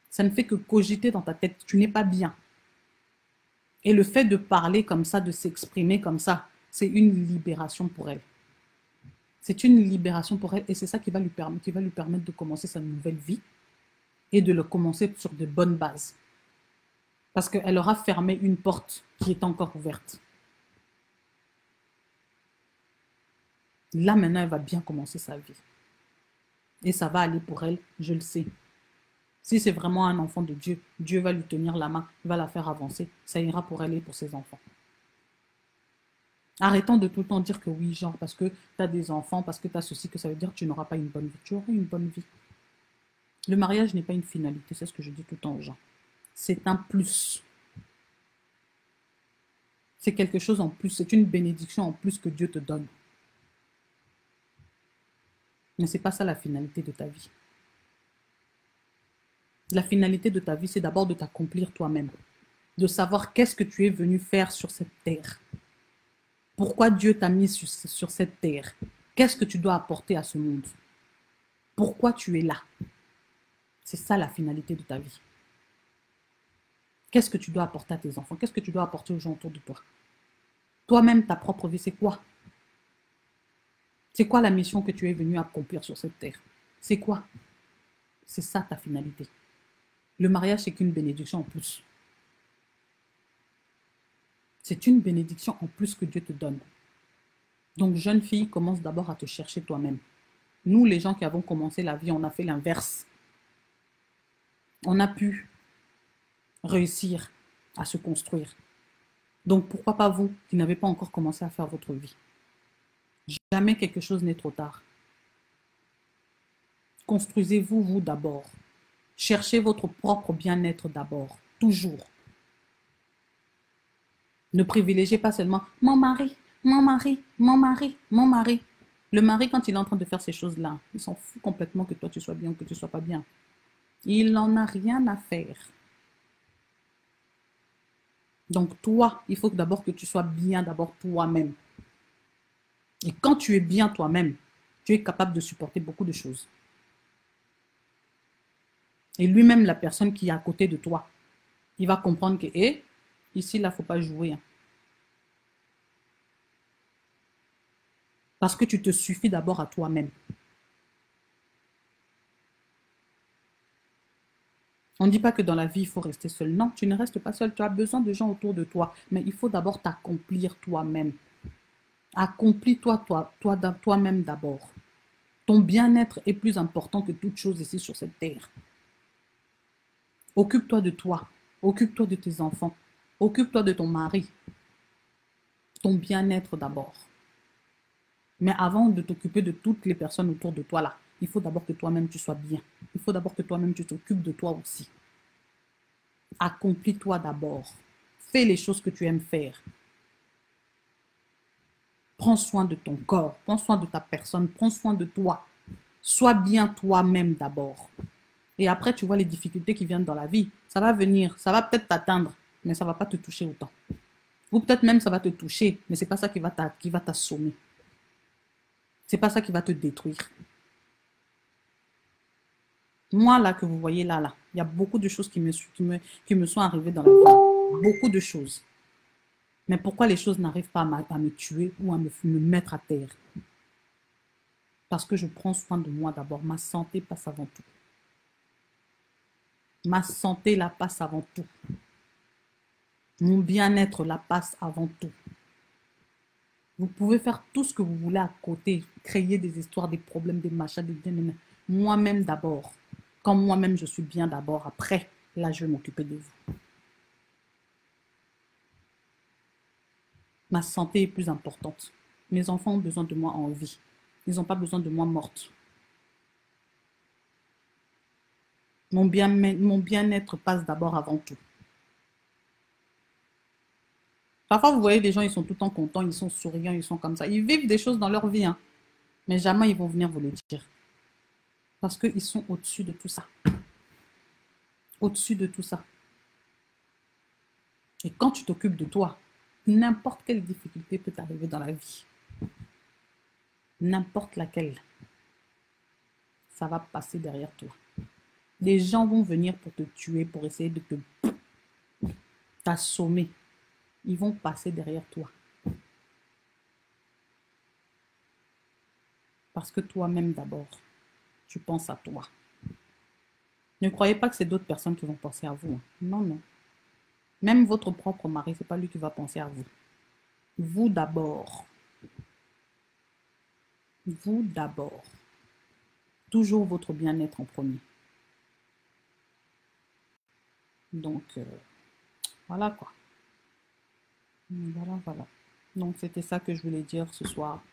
Ça ne fait que cogiter dans ta tête. Tu n'es pas bien. Et le fait de parler comme ça, de s'exprimer comme ça, c'est une libération pour elle. C'est une libération pour elle et c'est ça qui va lui permettre de commencer sa nouvelle vie et de le commencer sur de bonnes bases. Parce qu'elle aura fermé une porte qui est encore ouverte. Là, maintenant, elle va bien commencer sa vie. Et ça va aller pour elle, je le sais. Si c'est vraiment un enfant de Dieu, Dieu va lui tenir la main, va la faire avancer. Ça ira pour elle et pour ses enfants. Arrêtons de tout le temps dire que oui, genre, parce que tu as des enfants, parce que tu as ceci, que ça veut dire que tu n'auras pas une bonne vie. Tu auras une bonne vie. Le mariage n'est pas une finalité, c'est ce que je dis tout le temps aux gens. C'est un plus. C'est quelque chose en plus, c'est une bénédiction en plus que Dieu te donne. Mais ce n'est pas ça la finalité de ta vie. La finalité de ta vie, c'est d'abord de t'accomplir toi-même. De savoir qu'est-ce que tu es venu faire sur cette terre. Pourquoi Dieu t'a mis sur cette terre? Qu'est-ce que tu dois apporter à ce monde? Pourquoi tu es là? C'est ça la finalité de ta vie. Qu'est-ce que tu dois apporter à tes enfants? Qu'est-ce que tu dois apporter aux gens autour de toi? Toi-même, ta propre vie, c'est quoi? C'est quoi la mission que tu es venu accomplir sur cette terre? C'est quoi? C'est ça ta finalité. Le mariage, c'est qu'une bénédiction en plus. C'est une bénédiction en plus que Dieu te donne. Donc, jeune fille, commence d'abord à te chercher toi-même. Nous, les gens qui avons commencé la vie, on a fait l'inverse. On a pu réussir à se construire. Donc, pourquoi pas vous qui n'avez pas encore commencé à faire votre vie? Jamais quelque chose n'est trop tard. Construisez-vous, vous d'abord. Cherchez votre propre bien-être d'abord. Toujours. Ne privilégiez pas seulement mon mari, mon mari, mon mari, mon mari. Le mari, quand il est en train de faire ces choses-là, il s'en fout complètement que toi tu sois bien ou que tu ne sois pas bien. Il n'en a rien à faire. Donc toi, il faut d'abord que tu sois bien d'abord toi-même. Et quand tu es bien toi-même, tu es capable de supporter beaucoup de choses. Et lui-même, la personne qui est à côté de toi, il va comprendre que, ici, là, il ne faut pas jouer. Parce que tu te suffis d'abord à toi-même. On ne dit pas que dans la vie, il faut rester seul. Non, tu ne restes pas seul. Tu as besoin de gens autour de toi. Mais il faut d'abord t'accomplir toi-même. Accomplis-toi toi-même d'abord. Ton bien-être est plus important que toute chose ici sur cette terre. Occupe-toi de toi. Occupe-toi de tes enfants. Occupe-toi de ton mari. Ton bien-être d'abord. Mais avant de t'occuper de toutes les personnes autour de toi là, il faut d'abord que toi-même tu sois bien. Il faut d'abord que toi-même tu t'occupes de toi aussi. Accomplis-toi d'abord. Fais les choses que tu aimes faire. Prends soin de ton corps, prends soin de ta personne, prends soin de toi. Sois bien toi-même d'abord. Et après, tu vois les difficultés qui viennent dans la vie. Ça va venir, ça va peut-être t'atteindre, mais ça ne va pas te toucher autant. Ou peut-être même ça va te toucher, mais ce n'est pas ça qui va t'assommer. Ce n'est pas ça qui va te détruire. Moi, là, que vous voyez là, il y a beaucoup de choses qui me sont arrivées dans la vie. Beaucoup de choses. Mais pourquoi les choses n'arrivent pas à me tuer ou à me mettre à terre? Parce que je prends soin de moi d'abord. Ma santé passe avant tout. Ma santé la passe avant tout. Mon bien-être la passe avant tout. Vous pouvez faire tout ce que vous voulez à côté. Créer des histoires, des problèmes, des machins, des... Moi-même d'abord. Quand moi-même je suis bien d'abord, après, là je vais m'occuper de vous. Ma santé est plus importante. Mes enfants ont besoin de moi en vie. Ils n'ont pas besoin de moi morte. Mon bien-être passe d'abord avant tout. Parfois, vous voyez des gens, ils sont tout le temps contents, ils sont souriants, ils sont comme ça. Ils vivent des choses dans leur vie, hein, mais jamais ils vont venir vous le dire. Parce qu'ils sont au-dessus de tout ça. Au-dessus de tout ça. Et quand tu t'occupes de toi, n'importe quelle difficulté peut t'arriver dans la vie. N'importe laquelle. Ça va passer derrière toi. Les gens vont venir pour te tuer, pour essayer de t'assommer. Ils vont passer derrière toi. Parce que toi-même d'abord, tu penses à toi. Ne croyez pas que c'est d'autres personnes qui vont penser à vous. Non, non. Même votre propre mari, ce n'est pas lui qui va penser à vous. Vous d'abord. Vous d'abord. Toujours votre bien-être en premier. Donc, voilà quoi. Voilà, voilà. Donc, c'était ça que je voulais dire ce soir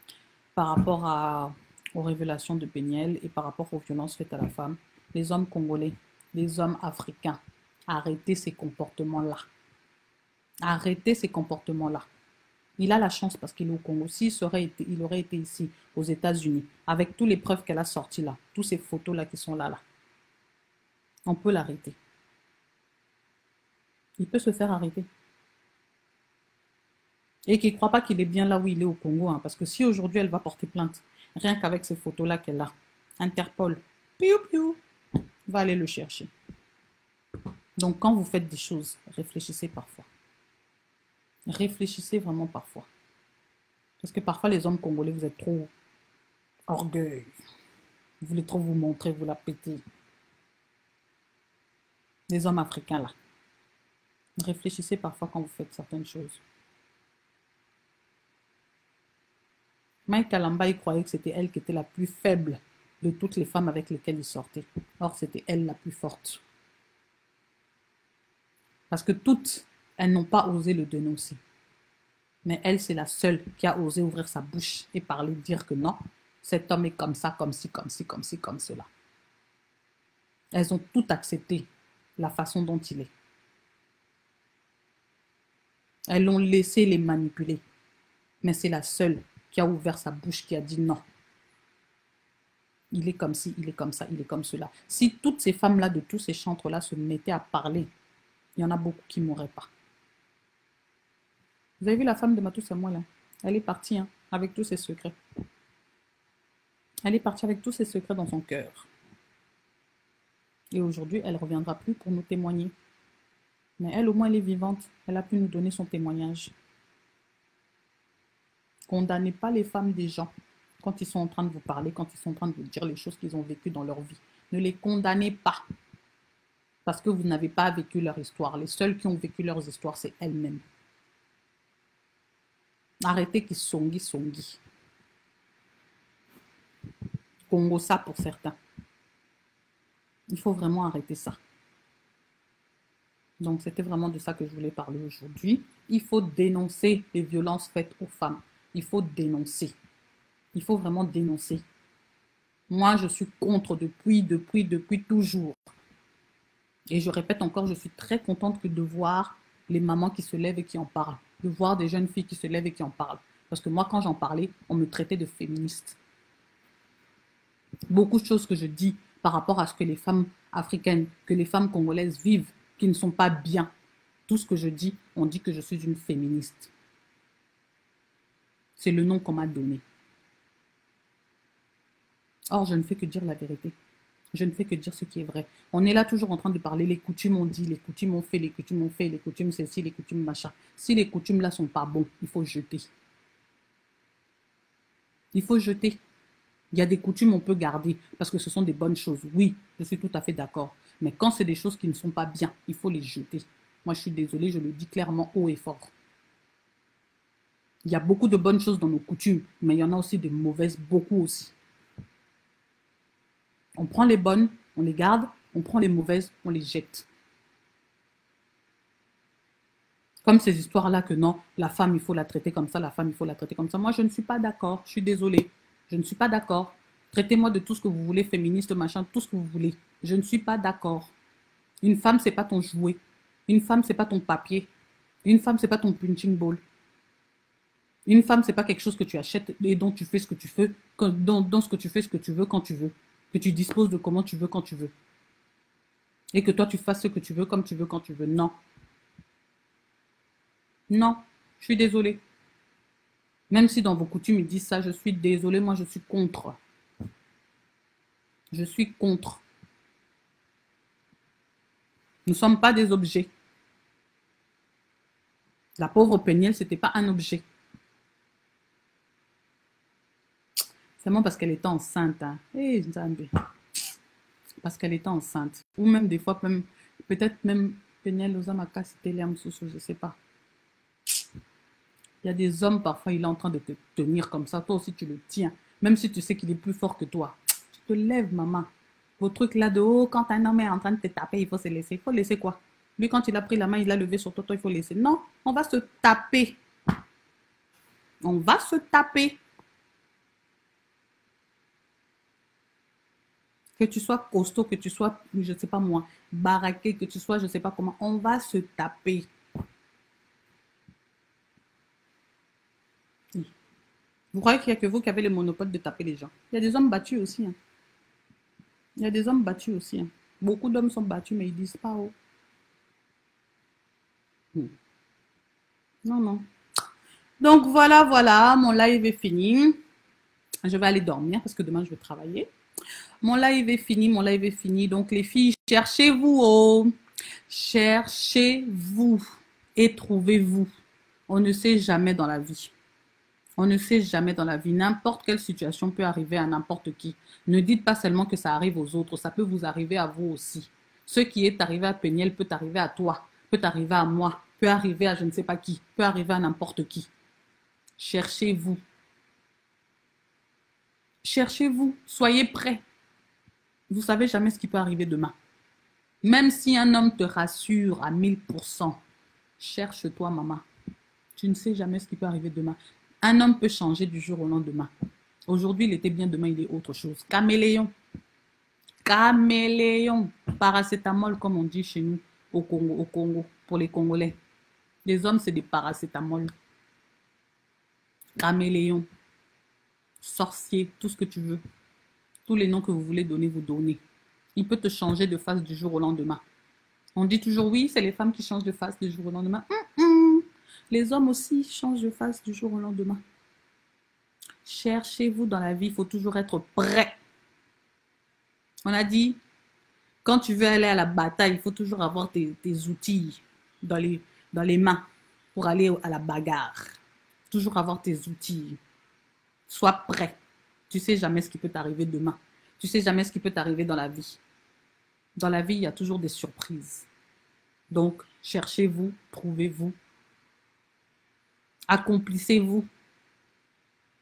par rapport aux révélations de Péniel et par rapport aux violences faites à la femme. Les hommes congolais, les hommes africains, arrêtez ces comportements-là. Arrêtez ces comportements-là. Il a la chance parce qu'il est au Congo. S'il il aurait été ici, aux États-Unis, avec toutes les preuves qu'elle a sorties là, toutes ces photos-là qui sont là, on peut l'arrêter. Il peut se faire arrêter. Et qu'il ne croit pas qu'il est bien là où il est au Congo. Hein, parce que si aujourd'hui elle va porter plainte, rien qu'avec ces photos-là qu'elle a, Interpol, piou piou, va aller le chercher. Donc quand vous faites des choses, réfléchissez parfois. Réfléchissez vraiment parfois. Parce que parfois les hommes congolais, vous êtes trop orgueil. Vous voulez trop vous montrer, vous la péter. Les hommes africains là. Réfléchissez parfois quand vous faites certaines choses. Mike Kalamba, il croyait que c'était elle qui était la plus faible de toutes les femmes avec lesquelles il sortait. Or, c'était elle la plus forte. Parce que toutes, elles n'ont pas osé le dénoncer. Mais elle, c'est la seule qui a osé ouvrir sa bouche et parler, dire que non, cet homme est comme ça, comme ci, comme ci, comme ci, comme cela. Elles ont toutes accepté la façon dont il est. Elles l'ont laissé les manipuler. Mais c'est la seule qui a ouvert sa bouche, qui a dit non. Il est comme ci, il est comme ça, il est comme cela. Si toutes ces femmes-là, de tous ces chantres-là, se mettaient à parler, il y en a beaucoup qui ne mourraient pas. Vous avez vu la femme de Matou Samuel, là? Elle est partie hein, avec tous ses secrets. Elle est partie avec tous ses secrets dans son cœur. Et aujourd'hui, elle ne reviendra plus pour nous témoigner. Mais elle, au moins, elle est vivante. Elle a pu nous donner son témoignage. Condamnez pas les femmes des gens quand ils sont en train de vous parler, quand ils sont en train de vous dire les choses qu'ils ont vécues dans leur vie. Ne les condamnez pas. Parce que vous n'avez pas vécu leur histoire. Les seules qui ont vécu leurs histoires, c'est elles-mêmes. Arrêtez qu'ils songi. Congo ça pour certains. Il faut vraiment arrêter ça. Donc, c'était vraiment de ça que je voulais parler aujourd'hui. Il faut dénoncer les violences faites aux femmes. Il faut dénoncer. Il faut vraiment dénoncer. Moi, je suis contre depuis toujours. Et je répète encore, je suis très contente de voir les mamans qui se lèvent et qui en parlent. De voir des jeunes filles qui se lèvent et qui en parlent. Parce que moi, quand j'en parlais, on me traitait de féministe. Beaucoup de choses que je dis par rapport à ce que les femmes africaines, que les femmes congolaises vivent, qui ne sont pas bien. Tout ce que je dis, on dit que je suis une féministe. C'est le nom qu'on m'a donné. Or, je ne fais que dire la vérité. Je ne fais que dire ce qui est vrai. On est là toujours en train de parler, les coutumes ont dit, les coutumes ont fait, les coutumes ont fait, les coutumes ceci, les coutumes machin. Si les coutumes là sont pas bons, il faut jeter. Il faut jeter. Il y a des coutumes on peut garder parce que ce sont des bonnes choses. Oui, je suis tout à fait d'accord. Mais quand c'est des choses qui ne sont pas bien, il faut les jeter. Moi, je suis désolée, je le dis clairement haut et fort. Il y a beaucoup de bonnes choses dans nos coutumes, mais il y en a aussi de mauvaises, beaucoup aussi. On prend les bonnes, on les garde, on prend les mauvaises, on les jette. Comme ces histoires-là que non, la femme, il faut la traiter comme ça, la femme, il faut la traiter comme ça. Moi, je ne suis pas d'accord, je suis désolée. Je ne suis pas d'accord. Traitez-moi de tout ce que vous voulez, féministe, machin, tout ce que vous voulez. Je ne suis pas d'accord. Une femme, c'est pas ton jouet. Une femme, c'est pas ton papier. Une femme, c'est pas ton punching ball. Une femme, c'est pas quelque chose que tu achètes et dont tu fais ce que tu veux, dans ce que tu fais ce que tu veux quand tu veux. Que tu disposes de comment tu veux quand tu veux. Et que toi, tu fasses ce que tu veux comme tu veux quand tu veux. Non. Non. Je suis désolée. Même si dans vos coutumes, ils disent ça, je suis désolée, moi, je suis contre. Je suis contre. Nous ne sommes pas des objets. La pauvre Péniel, ce n'était pas un objet. Seulement parce qu'elle était enceinte. Hein. Hey, parce qu'elle était enceinte. Ou même des fois, peut-être même Péniel Osamaka, c'était Liam Soussou, je ne sais pas. Il y a des hommes, parfois, il est en train de te tenir comme ça. Toi aussi, tu le tiens. Même si tu sais qu'il est plus fort que toi. Tu te lèves, maman. Vos trucs là de haut, quand un homme est en train de te taper, il faut se laisser. Il faut laisser quoi? Lui, quand il a pris la main, il l'a levé sur toi, il faut laisser. Non, on va se taper. On va se taper. Que tu sois costaud, que tu sois, je ne sais pas moi, baraqué, que tu sois, je ne sais pas comment, on va se taper. Vous croyez qu'il n'y a que vous qui avez le monopole de taper les gens? Il y a des hommes battus aussi. Hein. Il y a des hommes battus aussi. Hein. Beaucoup d'hommes sont battus, mais ils disent pas oh. Non, non. Donc voilà, voilà, mon live est fini. Je vais aller dormir parce que demain je vais travailler. Mon live est fini, mon live est fini. Donc les filles, cherchez-vous, oh. Cherchez-vous et trouvez-vous. On ne sait jamais dans la vie. On ne sait jamais dans la vie. N'importe quelle situation peut arriver à n'importe qui. Ne dites pas seulement que ça arrive aux autres. Ça peut vous arriver à vous aussi. Ce qui est arrivé à Péniel peut arriver à toi, peut arriver à moi, peut arriver à je ne sais pas qui, peut arriver à n'importe qui. Cherchez-vous. Cherchez-vous. Soyez prêts. Vous ne savez jamais ce qui peut arriver demain. Même si un homme te rassure à 1000%, cherche-toi, maman. Tu ne sais jamais ce qui peut arriver demain. Un homme peut changer du jour au lendemain. Aujourd'hui, il était bien, demain, il est autre chose. Caméléon. Caméléon. Paracétamol, comme on dit chez nous, au Congo, pour les Congolais. Les hommes, c'est des paracétamol. Caméléon. Sorcier, tout ce que tu veux. Tous les noms que vous voulez donner, vous donnez. Il peut te changer de face du jour au lendemain. On dit toujours, oui, c'est les femmes qui changent de face du jour au lendemain. Les hommes aussi changent de face du jour au lendemain. Cherchez-vous dans la vie, il faut toujours être prêt. On a dit, quand tu veux aller à la bataille, il faut toujours avoir tes outils dans les mains pour aller à la bagarre. Toujours avoir tes outils. Sois prêt. Tu ne sais jamais ce qui peut t'arriver demain. Tu ne sais jamais ce qui peut t'arriver dans la vie. Dans la vie, il y a toujours des surprises. Donc, cherchez-vous, trouvez-vous. Accomplissez-vous.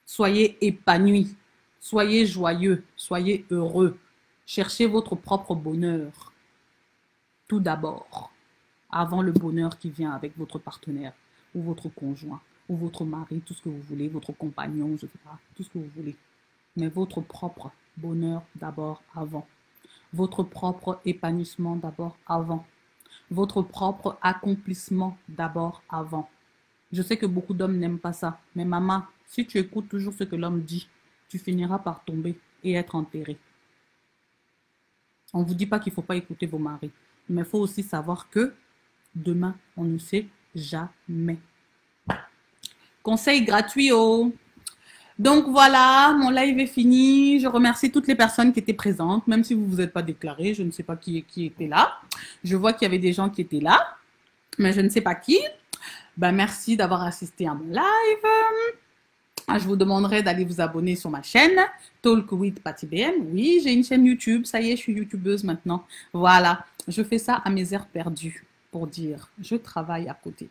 Soyez épanouis. Soyez joyeux. Soyez heureux. Cherchez votre propre bonheur. Tout d'abord. Avant le bonheur qui vient avec votre partenaire ou votre conjoint ou votre mari, tout ce que vous voulez, votre compagnon, je ne sais pas, tout ce que vous voulez. Mais votre propre bonheur d'abord avant. Votre propre épanouissement d'abord avant. Votre propre accomplissement d'abord avant. Je sais que beaucoup d'hommes n'aiment pas ça. Mais maman, si tu écoutes toujours ce que l'homme dit, tu finiras par tomber et être enterré. On ne vous dit pas qu'il ne faut pas écouter vos maris. Mais il faut aussi savoir que demain, on ne sait jamais. Conseil gratuit, oh. Donc voilà, mon live est fini. Je remercie toutes les personnes qui étaient présentes, même si vous ne vous êtes pas déclarés. Je ne sais pas qui était là. Je vois qu'il y avait des gens qui étaient là, mais je ne sais pas qui. Ben, merci d'avoir assisté à mon live. Je vous demanderai d'aller vous abonner sur ma chaîne Talk with Patty BM. Oui, j'ai une chaîne YouTube. Ça y est, je suis youtubeuse maintenant. Voilà, je fais ça à mes heures perdues pour dire je travaille à côté.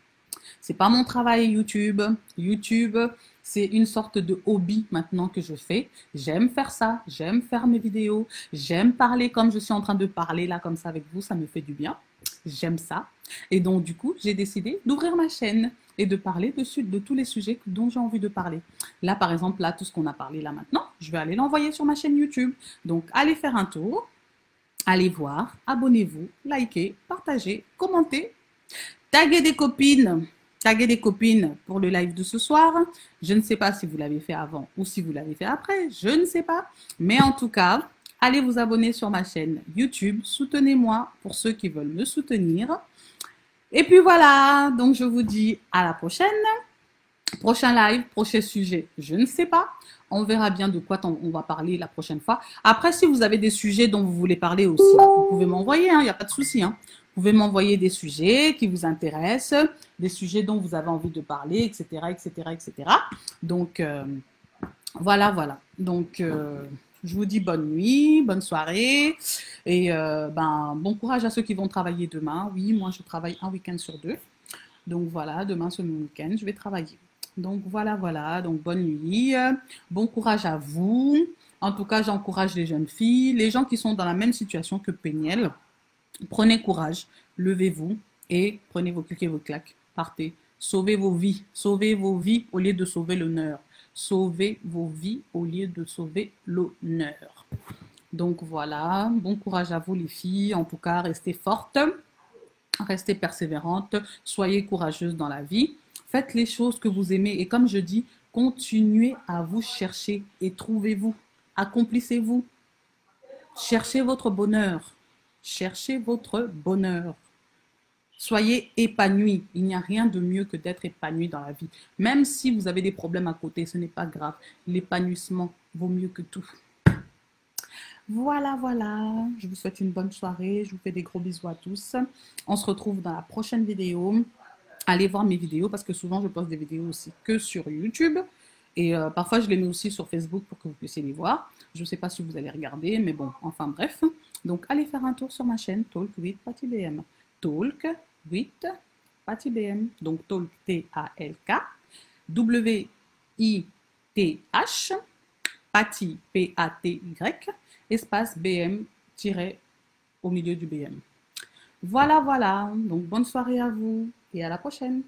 C'est pas mon travail YouTube. YouTube, c'est une sorte de hobby maintenant que je fais. J'aime faire ça. J'aime faire mes vidéos. J'aime parler comme je suis en train de parler là comme ça avec vous. Ça me fait du bien. J'aime ça. Et donc, du coup, j'ai décidé d'ouvrir ma chaîne et de parler de tous les sujets dont j'ai envie de parler. Là, par exemple, là, tout ce qu'on a parlé là maintenant, je vais aller l'envoyer sur ma chaîne YouTube. Donc, allez faire un tour, allez voir, abonnez-vous, likez, partagez, commentez, taguez des copines. Taguez des copines pour le live de ce soir. Je ne sais pas si vous l'avez fait avant ou si vous l'avez fait après. Je ne sais pas. Mais en tout cas, allez vous abonner sur ma chaîne YouTube. Soutenez-moi pour ceux qui veulent me soutenir. Et puis voilà, donc je vous dis à la prochaine. Prochain live, prochain sujet, je ne sais pas. On verra bien de quoi on va parler la prochaine fois. Après, si vous avez des sujets dont vous voulez parler aussi, vous pouvez m'envoyer, il n'y a pas de souci. Vous pouvez m'envoyer des sujets qui vous intéressent, des sujets dont vous avez envie de parler, etc., etc., etc. Donc, voilà, voilà. Donc, je vous dis bonne nuit, bonne soirée et bon courage à ceux qui vont travailler demain. Oui, moi, je travaille un week-end sur deux. Donc, voilà, demain, ce week-end, je vais travailler. Donc, voilà, voilà. Donc, bonne nuit. Bon courage à vous. En tout cas, j'encourage les jeunes filles, les gens qui sont dans la même situation que Péniel. Prenez courage, levez-vous et prenez vos clics et vos claques. Partez. Sauvez vos vies. Sauvez vos vies au lieu de sauver l'honneur. Sauvez vos vies au lieu de sauver l'honneur. Donc voilà, bon courage à vous les filles. En tout cas, restez fortes, restez persévérantes, soyez courageuses dans la vie. Faites les choses que vous aimez et comme je dis, continuez à vous chercher et trouvez-vous. Accomplissez-vous. Cherchez votre bonheur. Cherchez votre bonheur. Soyez épanoui. Il n'y a rien de mieux que d'être épanoui dans la vie. Même si vous avez des problèmes à côté, ce n'est pas grave. L'épanouissement vaut mieux que tout. Voilà, voilà. Je vous souhaite une bonne soirée. Je vous fais des gros bisous à tous. On se retrouve dans la prochaine vidéo. Allez voir mes vidéos parce que souvent je poste des vidéos aussi que sur YouTube. Et parfois, je les mets aussi sur Facebook pour que vous puissiez les voir. Je ne sais pas si vous allez regarder, mais bon, enfin bref. Donc, allez faire un tour sur ma chaîne Talk with Patty BM. Talk with Patty BM. Donc, Talk, T-A-L-K, W-I-T-H, Patty, P-A-T-Y, espace BM, tiré au milieu du BM. Voilà, voilà. Donc, bonne soirée à vous et à la prochaine.